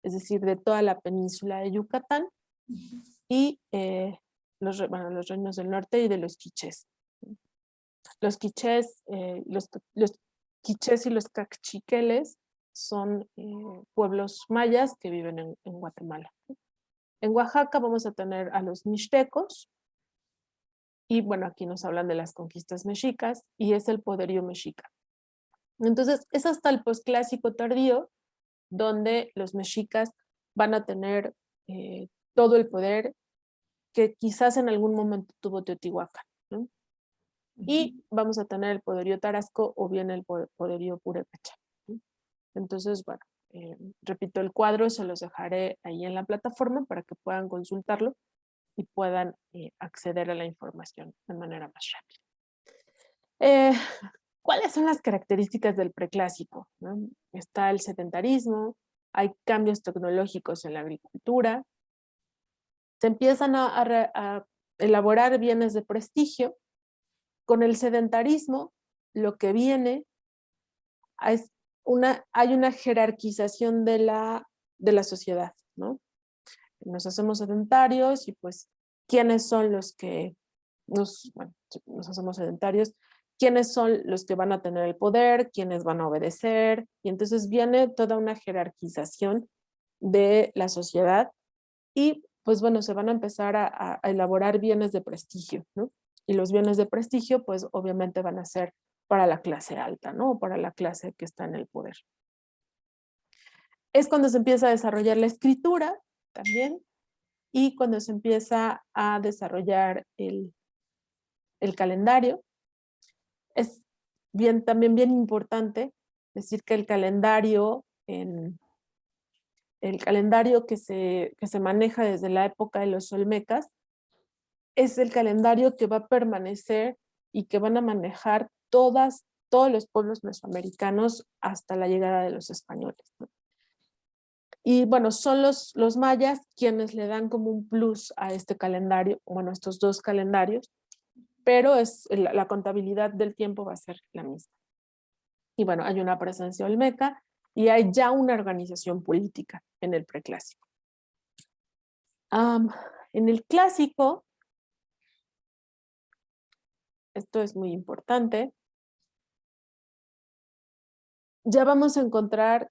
es decir, de toda la península de Yucatán, y los reinos del norte y de los quichés. Los quichés, los quichés y los cachiqueles son pueblos mayas que viven en Guatemala. En Oaxaca vamos a tener a los mixtecos, y bueno, aquí nos hablan de las conquistas mexicas, y es el poderío mexica. Entonces, es hasta el posclásico tardío, donde los mexicas van a tener todo el poder que quizás en algún momento tuvo Teotihuacán, ¿no? Y vamos a tener el poderío tarasco o bien el poderío purépecha, ¿no? Entonces, bueno, repito, el cuadro se los dejaré ahí en la plataforma para que puedan consultarlo y puedan acceder a la información de manera más rápida. ¿Cuáles son las características del preclásico, ¿no? Está el sedentarismo, hay cambios tecnológicos en la agricultura, se empiezan a elaborar bienes de prestigio. Con el sedentarismo, lo que viene es hay una jerarquización de la sociedad, ¿no? Nos hacemos sedentarios y pues, ¿quiénes son los que nos hacemos sedentarios? ¿Quiénes son los que van a tener el poder? ¿Quiénes van a obedecer? Y entonces viene toda una jerarquización de la sociedad y pues bueno, se van a empezar a elaborar bienes de prestigio, ¿no? Y los bienes de prestigio pues obviamente van a ser para la clase alta, ¿no? Para la clase que está en el poder. Es cuando se empieza a desarrollar la escritura también, y cuando se empieza a desarrollar el calendario. Es también bien importante decir que el calendario que se maneja desde la época de los olmecas es el calendario que va a permanecer y que van a manejar todos los pueblos mesoamericanos hasta la llegada de los españoles, ¿no? Y bueno, son los mayas quienes le dan como un plus a este calendario, bueno, a estos dos calendarios, pero la contabilidad del tiempo va a ser la misma. Y bueno, hay una presencia olmeca y hay ya una organización política en el preclásico. En el clásico, esto es muy importante, ya vamos a encontrar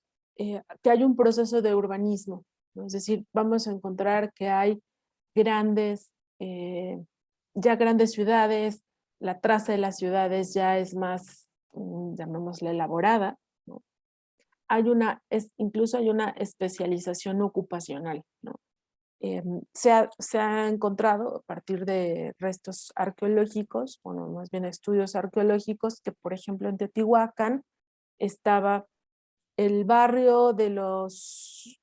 que hay un proceso de urbanismo, ¿no? Es decir, vamos a encontrar que hay grandes ciudades, la traza de las ciudades ya es más, llamémosla, elaborada, ¿no? Incluso hay una especialización ocupacional, ¿no? Se ha encontrado a partir de restos arqueológicos, bueno, más bien estudios arqueológicos, que por ejemplo en Teotihuacán estaba el barrio de los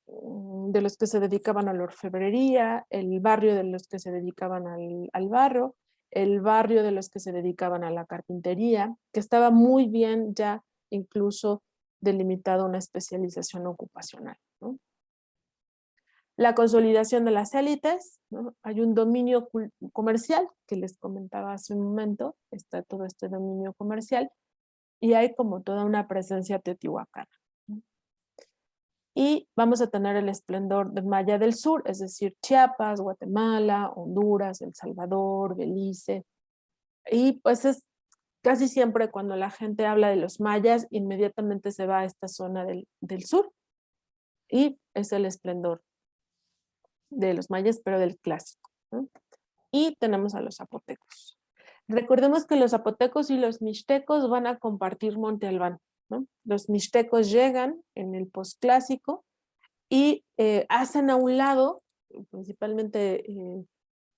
que se dedicaban a la orfebrería, el barrio de los que se dedicaban al barro, el barrio de los que se dedicaban a la carpintería, que estaba muy bien ya incluso delimitado una especialización ocupacional, ¿no? La consolidación de las élites, ¿no? Hay un dominio comercial que les comentaba hace un momento, está todo este dominio comercial y hay como toda una presencia teotihuacana. y vamos a tener el esplendor de Maya del Sur, es decir, Chiapas, Guatemala, Honduras, El Salvador, Belice, y pues es casi siempre cuando la gente habla de los mayas, inmediatamente se va a esta zona del sur, y es el esplendor de los mayas, pero del clásico, ¿no? Y tenemos a los zapotecos. Recordemos que los zapotecos y los mixtecos van a compartir Monte Albán, ¿no? Los mixtecos llegan en el posclásico y hacen a un lado, principalmente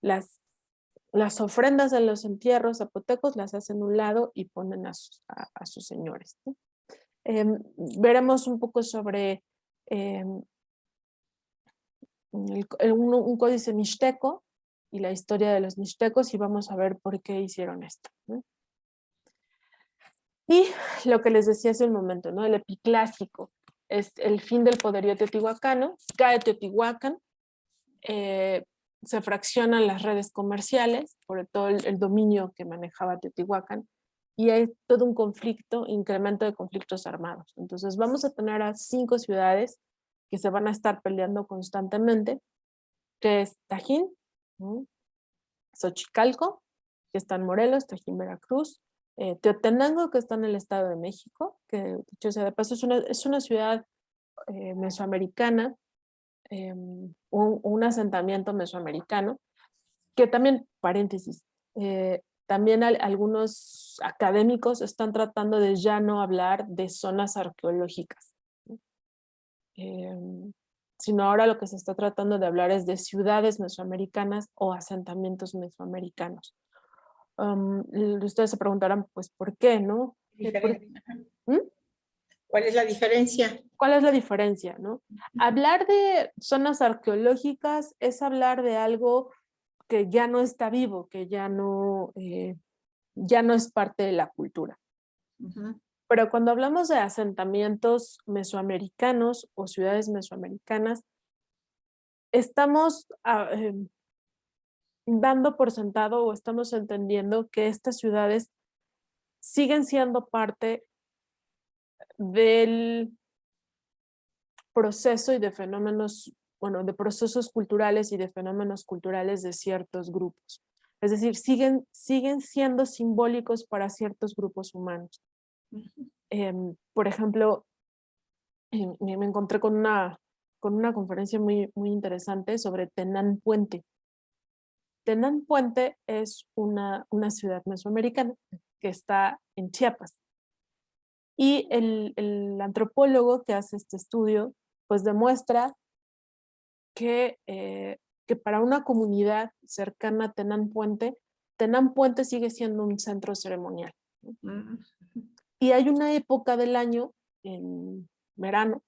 las ofrendas de los entierros zapotecos, las hacen a un lado y ponen a sus señores, ¿no? Veremos un poco sobre un códice mixteco y la historia de los mixtecos y vamos a ver por qué hicieron esto, ¿no? Y lo que les decía hace un momento, ¿no? El epiclásico es el fin del poderío teotihuacano, cae Teotihuacán, se fraccionan las redes comerciales por todo el dominio que manejaba Teotihuacán y hay todo un conflicto, incremento de conflictos armados. Entonces vamos a tener a 5 ciudades que se van a estar peleando constantemente, que es Tajín, ¿no? Xochicalco, que está en Morelos, Tajín, Veracruz, Teotenango, que está en el Estado de México, que dicho sea de paso es una ciudad mesoamericana, un asentamiento mesoamericano, que también, paréntesis, también algunos académicos están tratando de ya no hablar de zonas arqueológicas, ¿no? Sino ahora lo que se está tratando de hablar es de ciudades mesoamericanas o asentamientos mesoamericanos. Ustedes se preguntarán, pues, ¿por qué, no? ¿Cuál es la diferencia? ¿Cuál es la diferencia, no? Hablar de zonas arqueológicas es hablar de algo que ya no está vivo, que ya no es parte de la cultura. Pero cuando hablamos de asentamientos mesoamericanos o ciudades mesoamericanas, estamos dando por sentado o estamos entendiendo que estas ciudades siguen siendo parte del proceso y de fenómenos, bueno, de procesos culturales y de fenómenos culturales de ciertos grupos. Es decir, siguen siendo simbólicos para ciertos grupos humanos. Por ejemplo, me encontré con una conferencia muy, muy interesante sobre Tenán Puente. Tenán Puente es una ciudad mesoamericana que está en Chiapas. Y el antropólogo que hace este estudio, pues demuestra que para una comunidad cercana a Tenán Puente sigue siendo un centro ceremonial, ¿no? Y hay una época del año, en verano,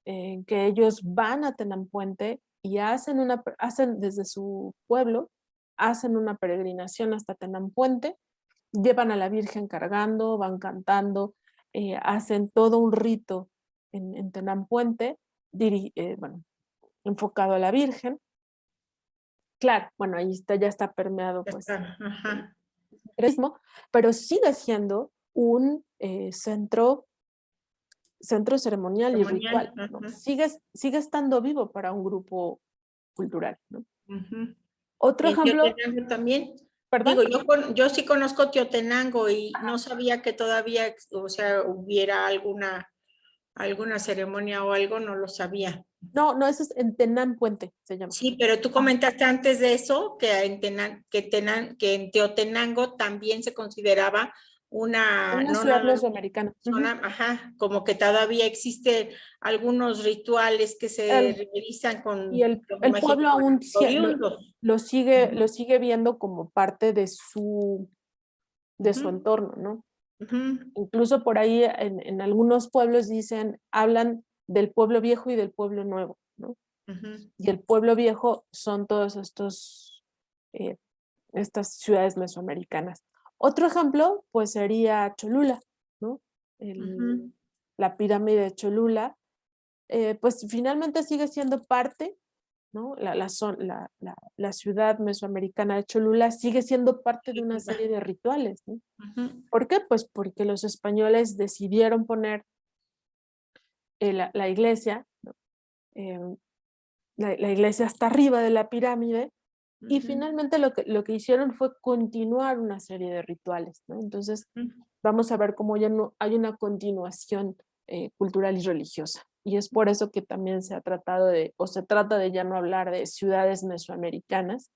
en que ellos van a Tenán Puente y hacen desde su pueblo, hacen una peregrinación hasta Tenán Puente, llevan a la Virgen cargando, van cantando, hacen todo un rito en Tenán Puente, bueno, enfocado a la Virgen. Claro, bueno, ahí ya está permeado pues el cristianismo, pero sigue siendo un centro ceremonial y ritual, ¿no? Sigue estando vivo para un grupo cultural, ¿no? Otro ejemplo. Teotenango también. ¿Perdón? Digo, yo sí conozco Teotenango y no sabía que todavía, o sea, hubiera alguna ceremonia o algo, no lo sabía. No, eso es en Tenán Puente, se llama. Sí, pero tú comentaste antes de eso que en Teotenango también se consideraba una ciudad mesoamericana. Ajá, como que todavía existen algunos rituales que se realizan con y el pueblo aún lo sigue viendo como parte de su entorno, ¿no? Incluso por ahí en algunos pueblos hablan del pueblo viejo y del pueblo nuevo, ¿no? Y el pueblo viejo son todos estas ciudades mesoamericanas. Otro ejemplo, pues sería Cholula, ¿no? La pirámide de Cholula, pues finalmente sigue siendo parte, ¿no? La ciudad mesoamericana de Cholula sigue siendo parte de una serie de rituales, ¿no? ¿Por qué? Pues porque los españoles decidieron poner la iglesia, ¿no? la iglesia está arriba de la pirámide, y Ujú. finalmente lo que hicieron fue continuar una serie de rituales, ¿no? Entonces, vamos a ver cómo ya no hay una continuación cultural y religiosa. Y es por eso que también se ha tratado se trata de ya no hablar de ciudades mesoamericanas,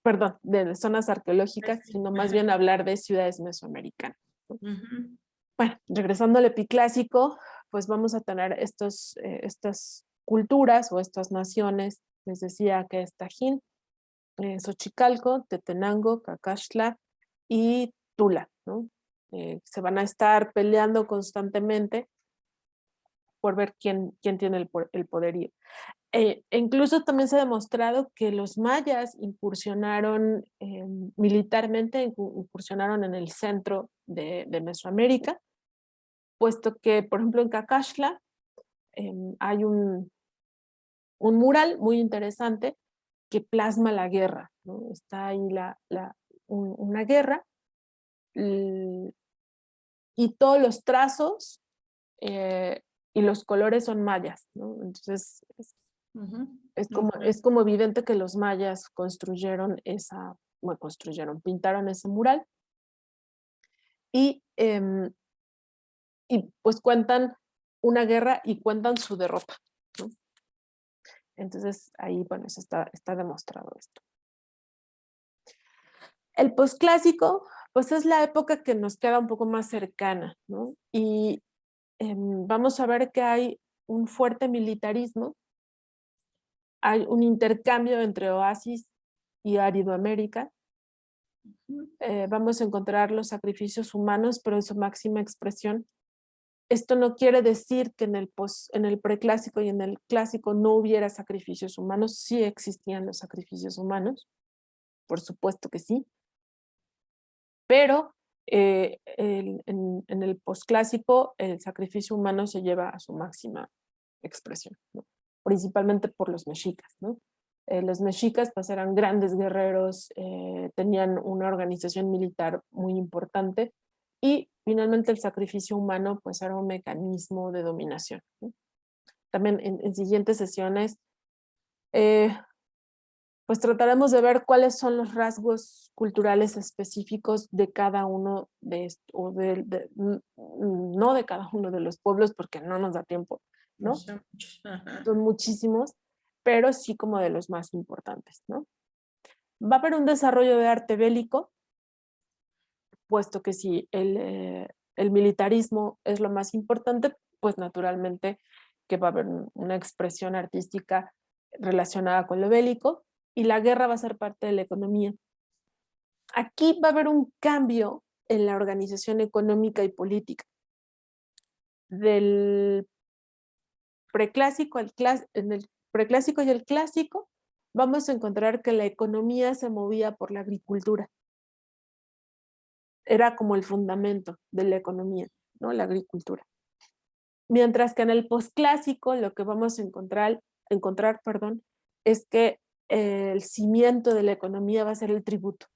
perdón, de zonas arqueológicas, sino más bien hablar de ciudades mesoamericanas, ¿no? Ujú. Bueno, regresando al epiclásico, pues vamos a tener estas culturas o estas naciones. Les decía que es Tajín, Xochicalco, Tetenango, Cacaxtla y Tula, ¿no? Se van a estar peleando constantemente por ver quién tiene el poderío. Incluso también se ha demostrado que los mayas incursionaron militarmente, incursionaron en el centro de Mesoamérica, puesto que, por ejemplo, en Cacaxtla hay un mural muy interesante que plasma la guerra, ¿no? Está ahí una guerra y todos los trazos y los colores son mayas, ¿no? Entonces Ujú. es como evidente que los mayas pintaron ese mural y, y pues cuentan una guerra y cuentan su derrota, ¿no? Entonces ahí, bueno, está demostrado esto. El posclásico, pues es la época que nos queda un poco más cercana, ¿no? Y vamos a ver que hay un fuerte militarismo, hay un intercambio entre oasis y Aridoamérica. Vamos a encontrar los sacrificios humanos, pero en su máxima expresión. Esto no quiere decir que en el preclásico y en el clásico no hubiera sacrificios humanos. Sí existían los sacrificios humanos, por supuesto que sí, pero en el posclásico el sacrificio humano se lleva a su máxima expresión, ¿no? Principalmente por los mexicas, ¿no? Los mexicas pues eran grandes guerreros, tenían una organización militar muy importante y finalmente el sacrificio humano pues era un mecanismo de dominación, ¿no? También en siguientes sesiones eh, pues trataremos de ver cuáles son los rasgos culturales específicos de cada uno no de cada uno de los pueblos porque no nos da tiempo, No ¿no? son muchos. Ajá. Son muchísimos, pero sí como de los más importantes, ¿no? Va a haber un desarrollo de arte bélico, puesto que si el militarismo es lo más importante, pues naturalmente que va a haber una expresión artística relacionada con lo bélico y la guerra va a ser parte de la economía. Aquí va a haber un cambio en la organización económica y política. Del preclásico en el preclásico y el clásico, vamos a encontrar que la economía se movía por la agricultura. Era como el fundamento de la economía, ¿no? La agricultura. Mientras que en el posclásico lo que vamos a encontrar, es que el cimiento de la economía va a ser el tributo.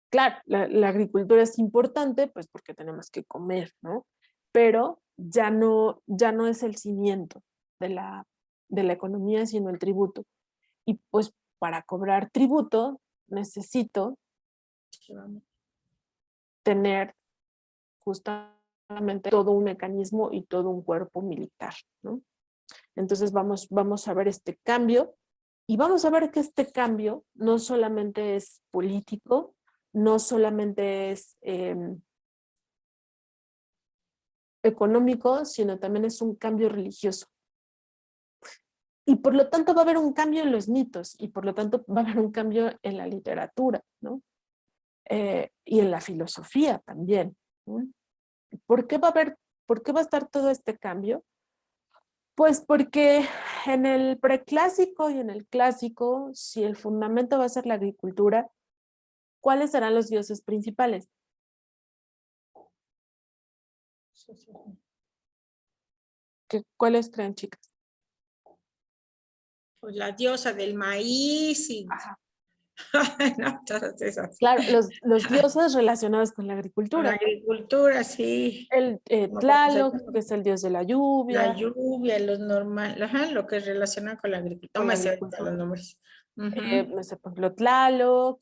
Claro, la agricultura es importante, pues porque tenemos que comer, ¿no? Pero ya no es el cimiento de la economía, sino el tributo. Y pues para cobrar tributo necesito tener justamente todo un mecanismo y todo un cuerpo militar, ¿no? Entonces vamos a ver este cambio y vamos a ver que este cambio no solamente es político, no solamente es económico, sino también es un cambio religioso. Y por lo tanto va a haber un cambio en los mitos y por lo tanto va a haber un cambio en la literatura, ¿no? Y en la filosofía también, ¿no? ¿Por qué va a estar todo este cambio? Pues porque en el preclásico y en el clásico, si el fundamento va a ser la agricultura, ¿cuáles serán los dioses principales? ¿Cuáles creen, chicas? Pues la diosa del maíz y Ajá. No, todas esas. Claro, los dioses relacionados con la La agricultura. agricultura, sí. El ¿Cómo se Tlaloc, que llama? es el dios de la La lluvia, lluvia, los normal, ajá, lo que es relacionado con la agricultura. con No la me sé ahorita agricultura. los nombres. Ujú. No sé, por ejemplo, Tlaloc,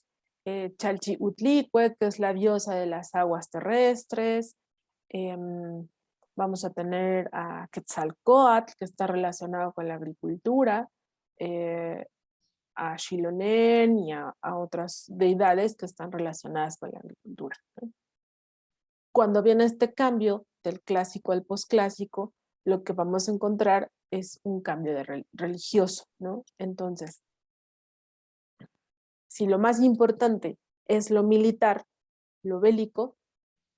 Chalchiutlicue, que es la diosa de las aguas terrestres. em, Vamos a tener a Quetzalcóatl, que está relacionado con la agricultura, a Xilonen y a otras deidades que están relacionadas con la agricultura, ¿no? Cuando viene este cambio del clásico al posclásico, lo que vamos a encontrar es un cambio de religioso, ¿no? Entonces, si lo más importante es lo militar, lo bélico,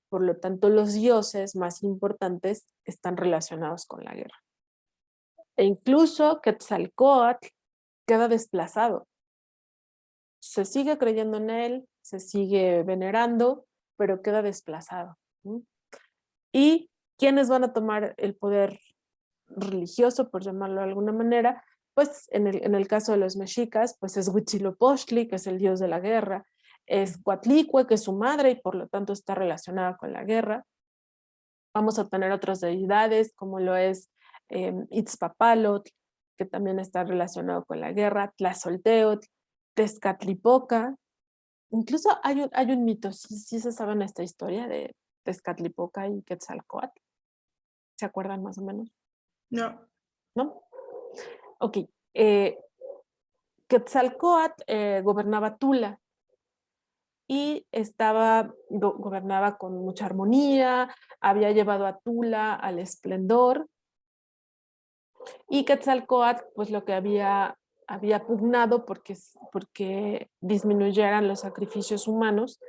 por lo tanto los dioses más importantes están relacionados con la guerra. E incluso Quetzalcóatl queda desplazado. Se sigue creyendo en él, se sigue venerando, pero queda desplazado, ¿no? ¿Y quiénes van a tomar el poder religioso, por llamarlo de alguna manera? Pues en el caso de los mexicas, pues es Huitzilopochtli, que es el dios de la guerra, es Coatlicue, que es su madre y por lo tanto está relacionada con la guerra. Vamos a tener otras deidades, como lo es Itzpapalotl, que también está relacionado con la guerra, Tlazolteotl, Tezcatlipoca. Incluso hay un mito, sí se saben esta historia de Tezcatlipoca y Quetzalcóatl. ¿Se acuerdan más o menos? No. ¿No? Ok. Quetzalcóatl gobernaba Tula y gobernaba con mucha armonía, había llevado a Tula al esplendor, y Quetzalcóatl pues lo que había pugnado porque disminuyeran los sacrificios humanos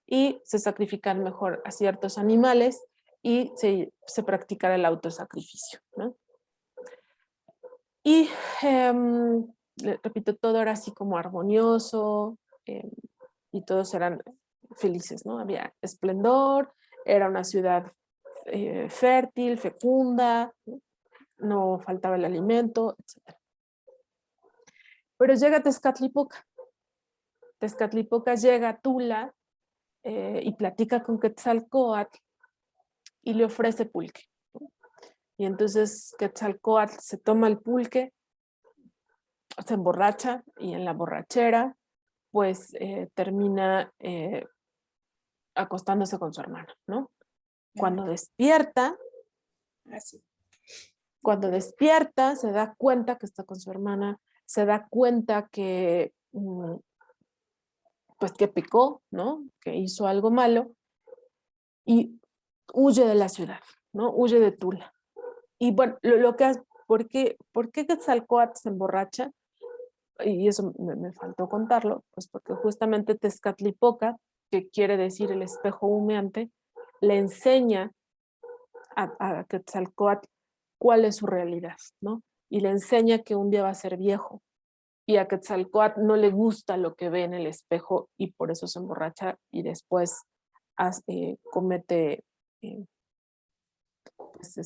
y se sacrifican mejor a ciertos animales y se practicara el autosacrificio, ¿no? Y repito, todo era así como armonioso, y todos eran felices, ¿no? Había esplendor, era una ciudad fértil, fecunda, no faltaba el alimento, etc. Pero llega Tezcatlipoca. Tezcatlipoca llega a Tula y platica con Quetzalcóatl y le ofrece pulque. Y entonces Quetzalcóatl se toma el pulque, se emborracha y en la borrachera pues termina acostándose con su hermana, ¿no? Cuando despierta, Así. se da cuenta que está con su hermana, se da cuenta que pues que pecó, ¿no? Que hizo algo malo y huye de la ciudad, ¿no? Huye de Tula. Y bueno, lo que hace, ¿por qué Quetzalcóatl se emborracha? Y eso me faltó contarlo, pues porque justamente Tezcatlipoca, que quiere decir el espejo humeante, le enseña a Quetzalcóatl cuál es su realidad, ¿no? Y le enseña que un día va a ser viejo. Y a Quetzalcóatl no le gusta lo que ve en el espejo y por eso se emborracha y después comete, pues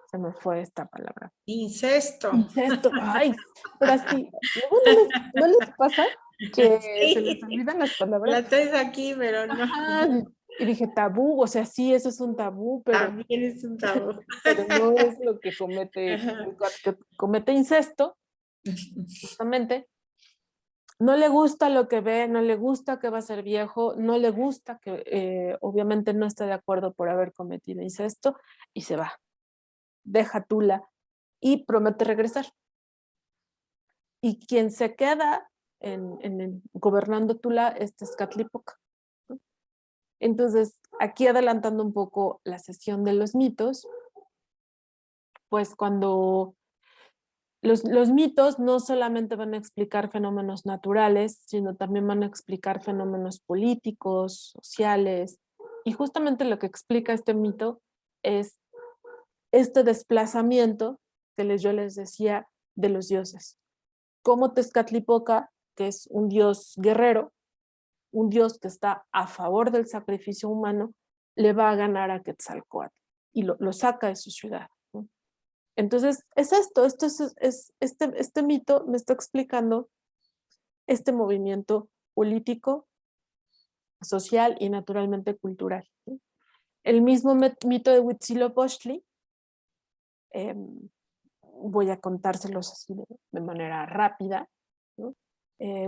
se me fue esta palabra. Incesto. Incesto, ay, pero así, luego no les pasa que se les Sí, olvidan las palabras. la traes aquí, pero no. Ajá, y dije tabú, o sea, sí, eso es un tabú, También es un tabú. pero no es lo que comete Ajá. Quetzalcóatl, que comete incesto, justamente. No le gusta lo que ve, no le gusta que va a ser viejo, no le gusta que obviamente no está de acuerdo por haber cometido incesto y se va. Deja Tula y promete regresar. Y quien se queda gobernando Tula es Tezcatlipoca, ¿no? Entonces, aquí adelantando un poco la sesión de los mitos, pues cuando los mitos no solamente van a explicar fenómenos naturales, sino también van a explicar fenómenos políticos, sociales, y justamente lo que explica este mito es este desplazamiento que yo les decía de los dioses. Como Tezcatlipoca, que es un dios guerrero, un dios que está a favor del sacrificio humano, le va a ganar a Quetzalcóatl y lo saca de su ciudad, ¿no? Entonces, es este mito me está explicando este movimiento político, social y naturalmente cultural, ¿no? El mismo mito de Huitzilopochtli, voy a contárselos así de manera rápida, ¿no?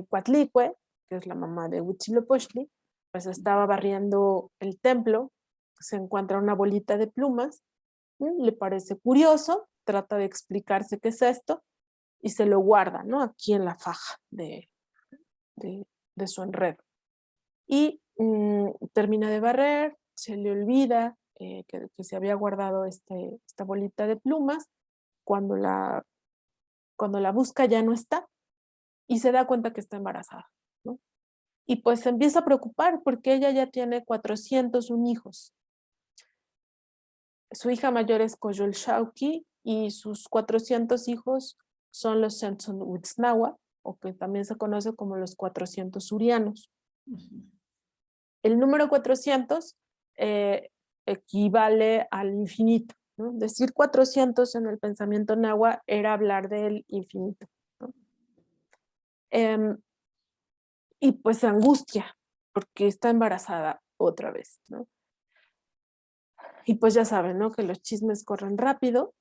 Coatlicue, que es la mamá de Huitzilopochtli, pues estaba barriendo el templo, se encuentra una bolita de plumas, le parece curioso, trata de explicarse qué es esto y se lo guarda, ¿no? Aquí en la faja de su enredo. Y termina de barrer, se le olvida que se había guardado esta bolita de plumas. Cuando la busca ya no está y se da cuenta que está embarazada, ¿no? Y pues se empieza a preocupar porque ella ya tiene 401 hijos. Su hija mayor es Coyolxauhqui y sus 400 hijos son los Sentzon-Witznawa, o que también se conoce como los 400 surianos. El número 400 equivale al infinito, ¿no? Decir 400 en el pensamiento náhuatl era hablar del infinito, ¿no? Y pues se angustia porque está embarazada otra vez, ¿no? Y pues ya saben, ¿no? Que los chismes corren rápido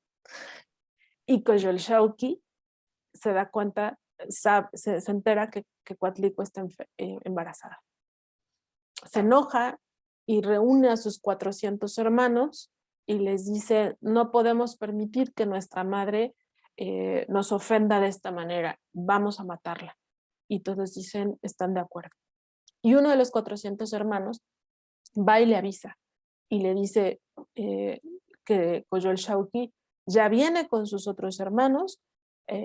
y Coyolxauhqui se da cuenta, se entera que Coatlicue está embarazada. Se enoja y reúne a sus 400 hermanos y les dice, no podemos permitir que nuestra madre nos ofenda de esta manera, vamos a matarla. Y todos dicen, están de acuerdo. Y uno de los 400 hermanos va y le avisa y le dice que Coyolxauhqui ya viene con sus otros hermanos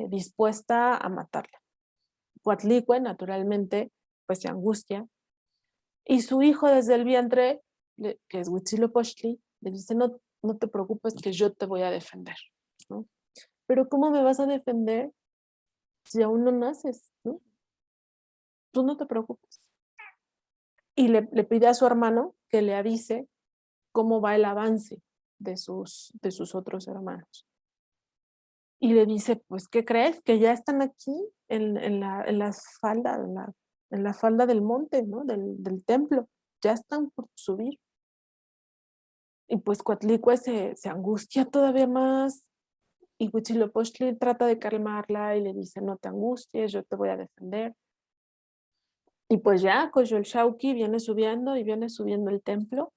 dispuesta a matarla. Coatlicue, naturalmente, pues se angustia. Y su hijo desde el vientre, que es Huitzilopochtli, le dice, no, no te preocupes que yo te voy a defender, ¿no? Pero ¿cómo me vas a defender si aún no naces, ¿no? Tú no te preocupes. Y le pide a su hermano que le avise cómo va el avance de sus otros hermanos. Y le dice, pues, ¿qué crees? Que ya están aquí en la falda del monte, ¿no? Del templo. Ya están por subir. Y pues Coatlicue se angustia todavía más. Y Huitzilopochtli trata de calmarla y le dice, no te angusties, yo te voy a defender. Y pues ya Coyolxauhqui viene subiendo y viene subiendo el templo.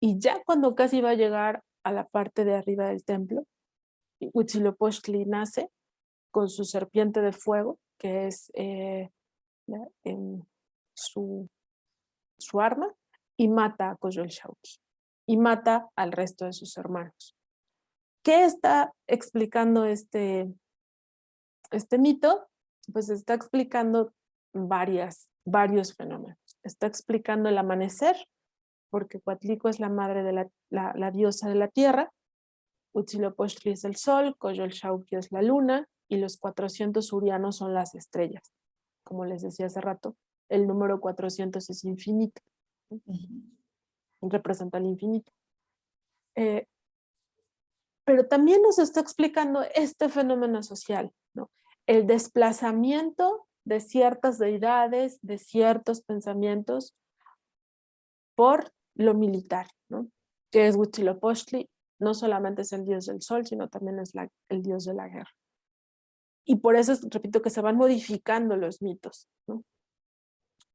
Y ya cuando casi va a llegar a la parte de arriba del templo, Huitzilopochtli nace con su serpiente de fuego, que es su arma, y mata a Coyolxauhqui. Y mata al resto de sus hermanos. ¿Qué está explicando este mito? Pues está explicando varios fenómenos. Está explicando el amanecer, porque Coatlicue es la madre de la diosa de la tierra, Huitzilopochtli es el sol, Coyolxauhqui es la luna, y los 400 surianos son las estrellas. Como les decía hace rato, el número 400 es infinito. Representa el infinito. Pero también nos está explicando este fenómeno social, ¿no? El desplazamiento de ciertas deidades, de ciertos pensamientos por lo militar, ¿no? Que es Huitzilopochtli, no solamente es el dios del sol, sino también es el dios de la guerra. Y por eso, repito, que se van modificando los mitos, ¿no?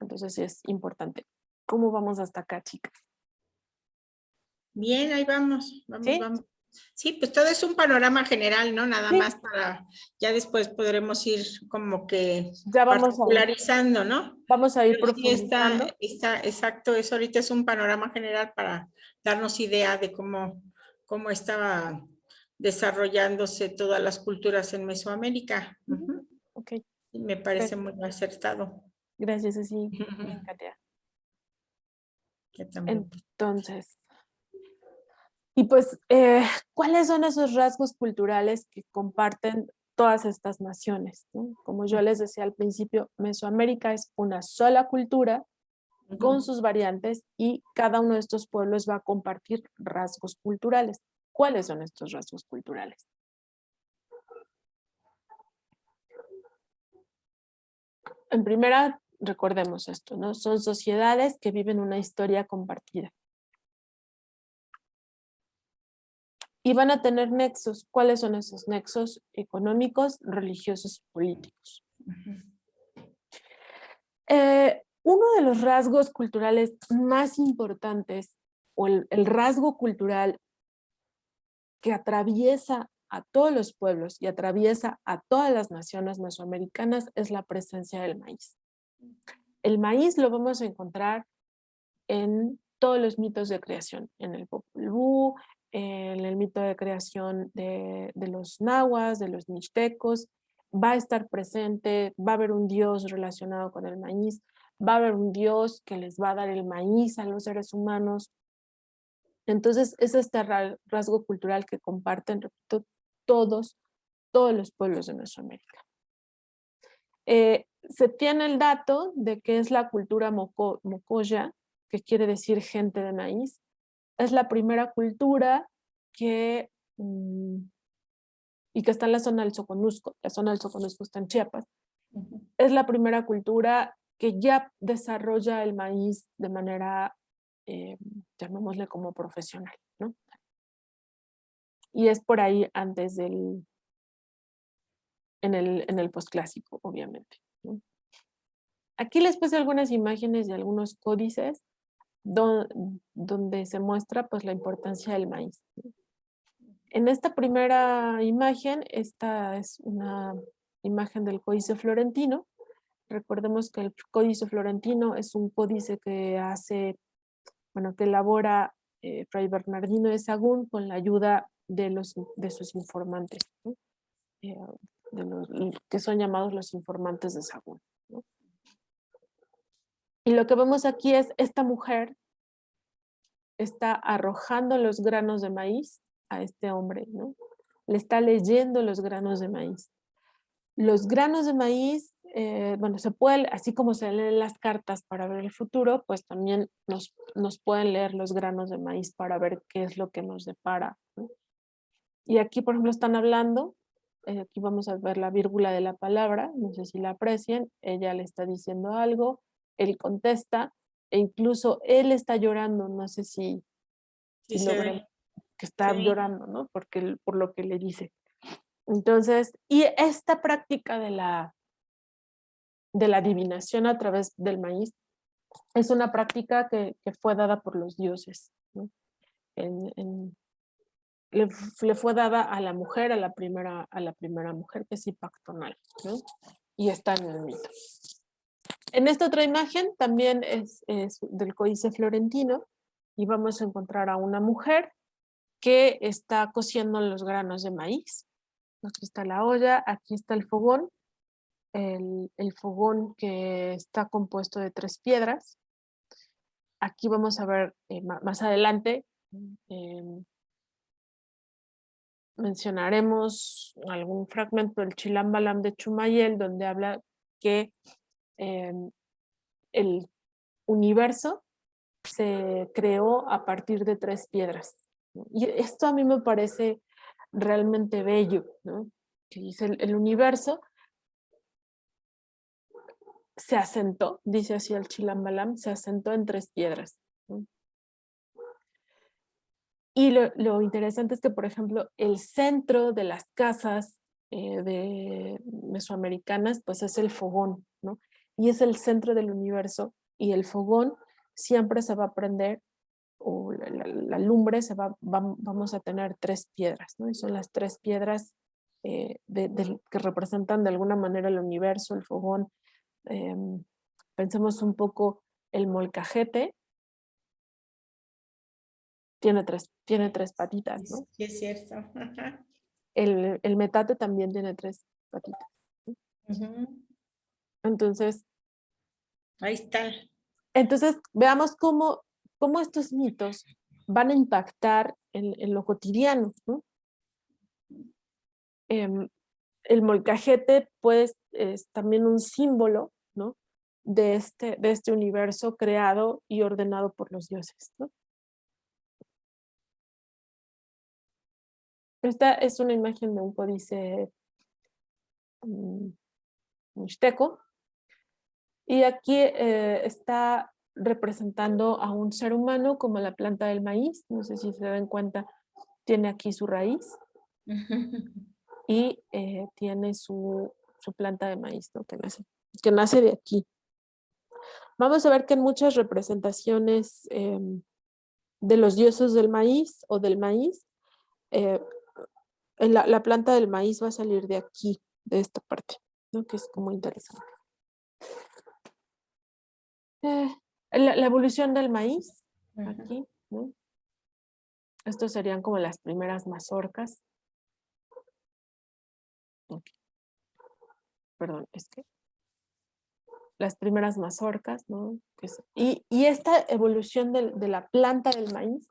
Entonces sí es importante. ¿Cómo vamos hasta acá, chicas? Bien, ahí vamos, ¿Sí? vamos. Sí, pues todo es un panorama general, ¿no? Nada Sí. más para, ya después podremos ir como que Ya particularizando, ¿no? Vamos a ir Pero sí profundizando. está, exacto, eso ahorita es un panorama general para darnos idea de cómo estaba desarrollándose todas las culturas en Mesoamérica. Ok. Me parece muy acertado. Gracias, así. Katia. Que también. Entonces, y pues, ¿cuáles son esos rasgos culturales que comparten todas estas naciones, ¿no? Como yo les decía al principio, Mesoamérica es una sola cultura con sus variantes y cada uno de estos pueblos va a compartir rasgos culturales. ¿Cuáles son estos rasgos culturales? En primera, recordemos esto, ¿no? Son sociedades que viven una historia compartida. Y van a tener nexos. ¿Cuáles son esos nexos? Económicos, religiosos y políticos. Uno de los rasgos culturales más importantes, o el rasgo cultural que atraviesa a todos los pueblos y atraviesa a todas las naciones mesoamericanas, es la presencia del maíz. El maíz lo vamos a encontrar en todos los mitos de creación, en el Popol Vuh, en el mito de creación de los nahuas, de los mixtecos. Va a estar presente, va a haber un dios relacionado con el maíz, va a haber un dios que les va a dar el maíz a los seres humanos. Entonces es este rasgo cultural que comparten, repito, todos los pueblos de Mesoamérica. Se tiene el dato de que es la cultura mocoya, que quiere decir gente de maíz. Es la primera cultura que, y que está en la zona del Soconusco. La zona del Soconusco está en Chiapas. Es la primera cultura que ya desarrolla el maíz de manera, llamémosle como profesional, ¿no? Y es por ahí antes del, en el posclásico, obviamente, ¿no? Aquí les puse algunas imágenes de algunos códices donde se muestra pues la importancia del maíz. En esta primera imagen, esta es una imagen del Códice Florentino. Recordemos que el Códice Florentino es un códice que hace, bueno, que elabora Fray Bernardino de Sahagún con la ayuda de sus informantes, ¿no? De los que son llamados los informantes de Sahagún, ¿no? Y lo que vemos aquí es esta mujer está arrojando los granos de maíz a este hombre, ¿no? Le está leyendo los granos de maíz. Los granos de maíz, bueno, se puede, así como se leen las cartas para ver el futuro, pues también nos pueden leer los granos de maíz para ver qué es lo que nos depara, ¿no? Y aquí, por ejemplo, están hablando, aquí vamos a ver la vírgula de la palabra, no sé si la aprecian, ella le está diciendo algo, él contesta, e incluso él está llorando, no sé si logran que está llorando, ¿no? Porque, por lo que le dice. Entonces, y esta práctica de la adivinación a través del maíz es una práctica que fue dada por los dioses, ¿no? Le fue dada a la mujer, a la primera mujer, que es Hipactonal, ¿no? Y está en el mito. En esta otra imagen también es del Códice Florentino, y vamos a encontrar a una mujer que está cociendo los granos de maíz. Aquí está la olla, aquí está el fogón, el fogón que está compuesto de 3 piedras. Aquí vamos a ver más adelante, mencionaremos algún fragmento del Chilam Balam de Chumayel, donde habla que el universo se creó a partir de 3 piedras. Y esto a mí me parece realmente bello, ¿no? Que dice el universo se asentó, dice así el Chilam Balam, se asentó en 3 piedras, ¿no? Y lo interesante es que, por ejemplo, el centro de las casas de mesoamericanas, pues es el fogón, ¿no? Y es el centro del universo, y el fogón siempre se va a prender, o la lumbre vamos a tener 3 piedras, ¿no? Y son las 3 piedras que representan de alguna manera el universo, el fogón. Pensemos un poco, el molcajete tiene tres patitas, ¿no? Sí, es cierto. Ajá. El metate también tiene 3 patitas, ¿no? Entonces Ahí está. Veamos cómo estos mitos van a impactar en lo cotidiano, ¿no? El molcajete, pues, es también un símbolo, ¿no? de este universo creado y ordenado por los dioses, ¿no? Esta es una imagen de un códice mixteco, Y aquí está representando a un ser humano como la planta del maíz. No sé si se dan cuenta, tiene aquí su raíz y tiene su planta de maíz, ¿no? que nace de aquí. Vamos a ver que en muchas representaciones de los dioses del maíz o del maíz, la planta del maíz va a salir de aquí, de esta parte, ¿no? Que es como interesante. La evolución del maíz, aquí, ¿no? Estos serían como las primeras mazorcas. Okay. Perdón, es que las primeras mazorcas, ¿no? Y esta evolución de la planta del maíz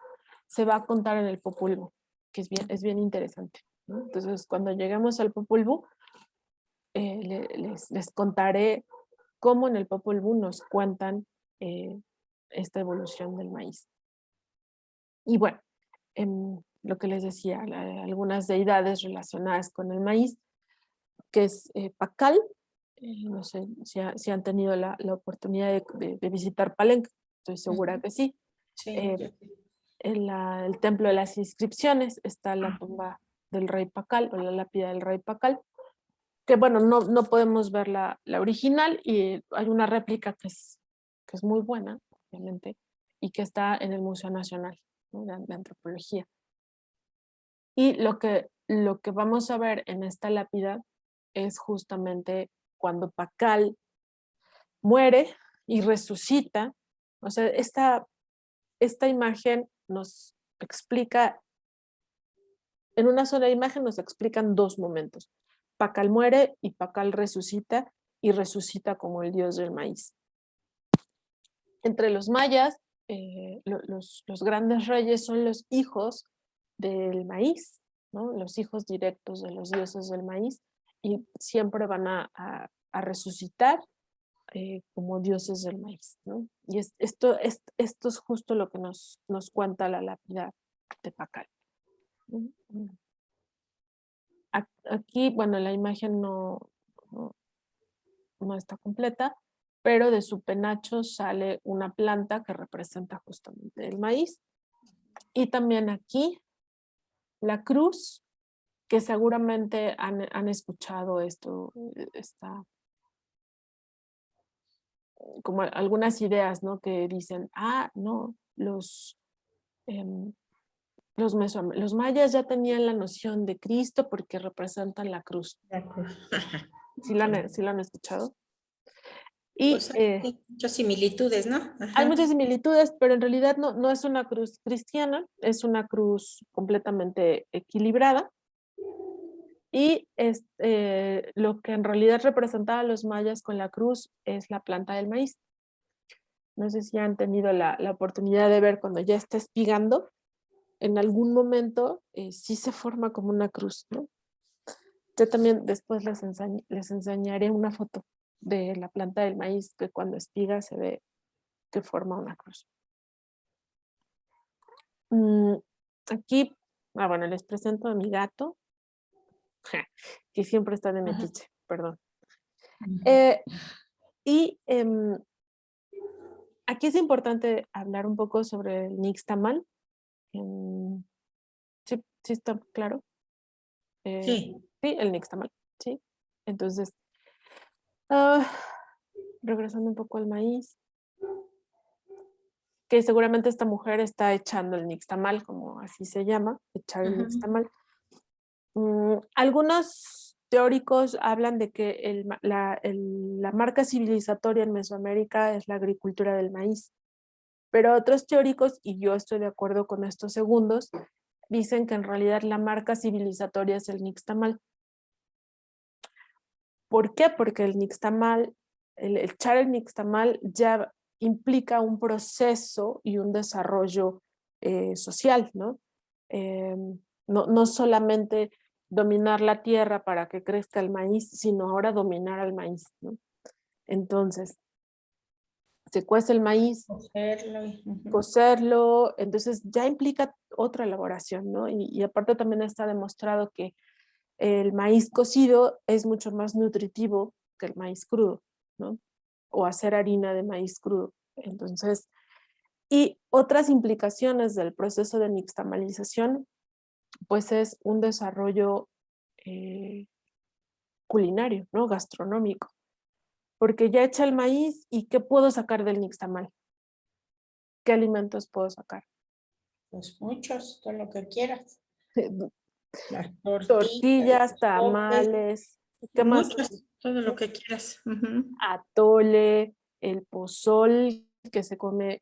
se va a contar en el Popol Vuh, que es bien interesante, ¿no? Entonces, cuando lleguemos al Popol Vuh, les contaré cómo en el Popol Vuh nos cuentan esta evolución del maíz. Y bueno, lo que les decía, algunas deidades relacionadas con el maíz, que es Pacal. No sé si han tenido la oportunidad de visitar Palenque, estoy segura que sí. Sí, En el templo de las inscripciones está la tumba del rey Pacal o la lápida del rey Pacal, que bueno, no podemos ver la original y hay una réplica que es muy buena, obviamente, y que está en el Museo Nacional, ¿no? de Antropología. Y lo que vamos a ver en esta lápida es justamente cuando Pacal muere y resucita. O sea, esta imagen nos explica, en una sola imagen nos explican dos momentos. Pacal muere y Pacal resucita, y resucita como el dios del maíz. Entre los mayas, los grandes reyes son los hijos del maíz, ¿no? Los hijos directos de los dioses del maíz, y siempre van a resucitar como dioses del maíz, ¿no? Y esto es justo lo que nos cuenta la lápida de Pacal. Aquí, bueno, la imagen no está completa, pero de su penacho sale una planta que representa justamente el maíz. Y también aquí la cruz, que seguramente han escuchado esto, como algunas ideas, ¿no? Que dicen, no, los mayas ya tenían la noción de Cristo porque representan la cruz. la cruz. ¿Sí lo han escuchado? Y Pues hay muchas similitudes, ¿no? Ajá. hay muchas similitudes, pero en realidad no es una cruz cristiana, es una cruz completamente equilibrada. Y lo que en realidad representaba a los mayas con la cruz es la planta del maíz. No sé si han tenido la oportunidad de ver cuando ya está espigando, en algún momento sí se forma como una cruz, ¿no? Yo también después les enseñaré una foto de la planta del maíz que cuando espiga se ve que forma una cruz. Aquí, bueno, les presento a mi gato, que siempre está de metiche, perdón. Y aquí es importante hablar un poco sobre el nixtamal. ¿Sí está claro? Sí. Sí, el nixtamal, sí. Entonces, regresando un poco al maíz, que seguramente esta mujer está echando el nixtamal, como así se llama, echar el nixtamal. Algunos teóricos hablan de que la marca civilizatoria en Mesoamérica es la agricultura del maíz, pero otros teóricos, y yo estoy de acuerdo con estos segundos, dicen que en realidad la marca civilizatoria es el nixtamal. ¿Por qué? Porque el nixtamal, el echar el nixtamal ya implica un proceso y un desarrollo social, ¿no? No solamente dominar la tierra para que crezca el maíz, sino ahora dominar al maíz, ¿no? Entonces, se cuece el maíz, cocerlo, entonces ya implica otra elaboración, ¿no? Y aparte también está demostrado que el maíz cocido es mucho más nutritivo que el maíz crudo, ¿no? o hacer harina de maíz crudo. Entonces, y otras implicaciones del proceso de nixtamalización, pues es un desarrollo culinario, ¿no? Gastronómico. Porque ya echa el maíz y ¿qué puedo sacar del nixtamal? ¿Qué alimentos puedo sacar? Pues muchos, todo lo que quieras. Las tortillas, Tortillas, los sopes, tamales, ¿qué más? muchos, todo lo que quieras. Atole, el pozol que se come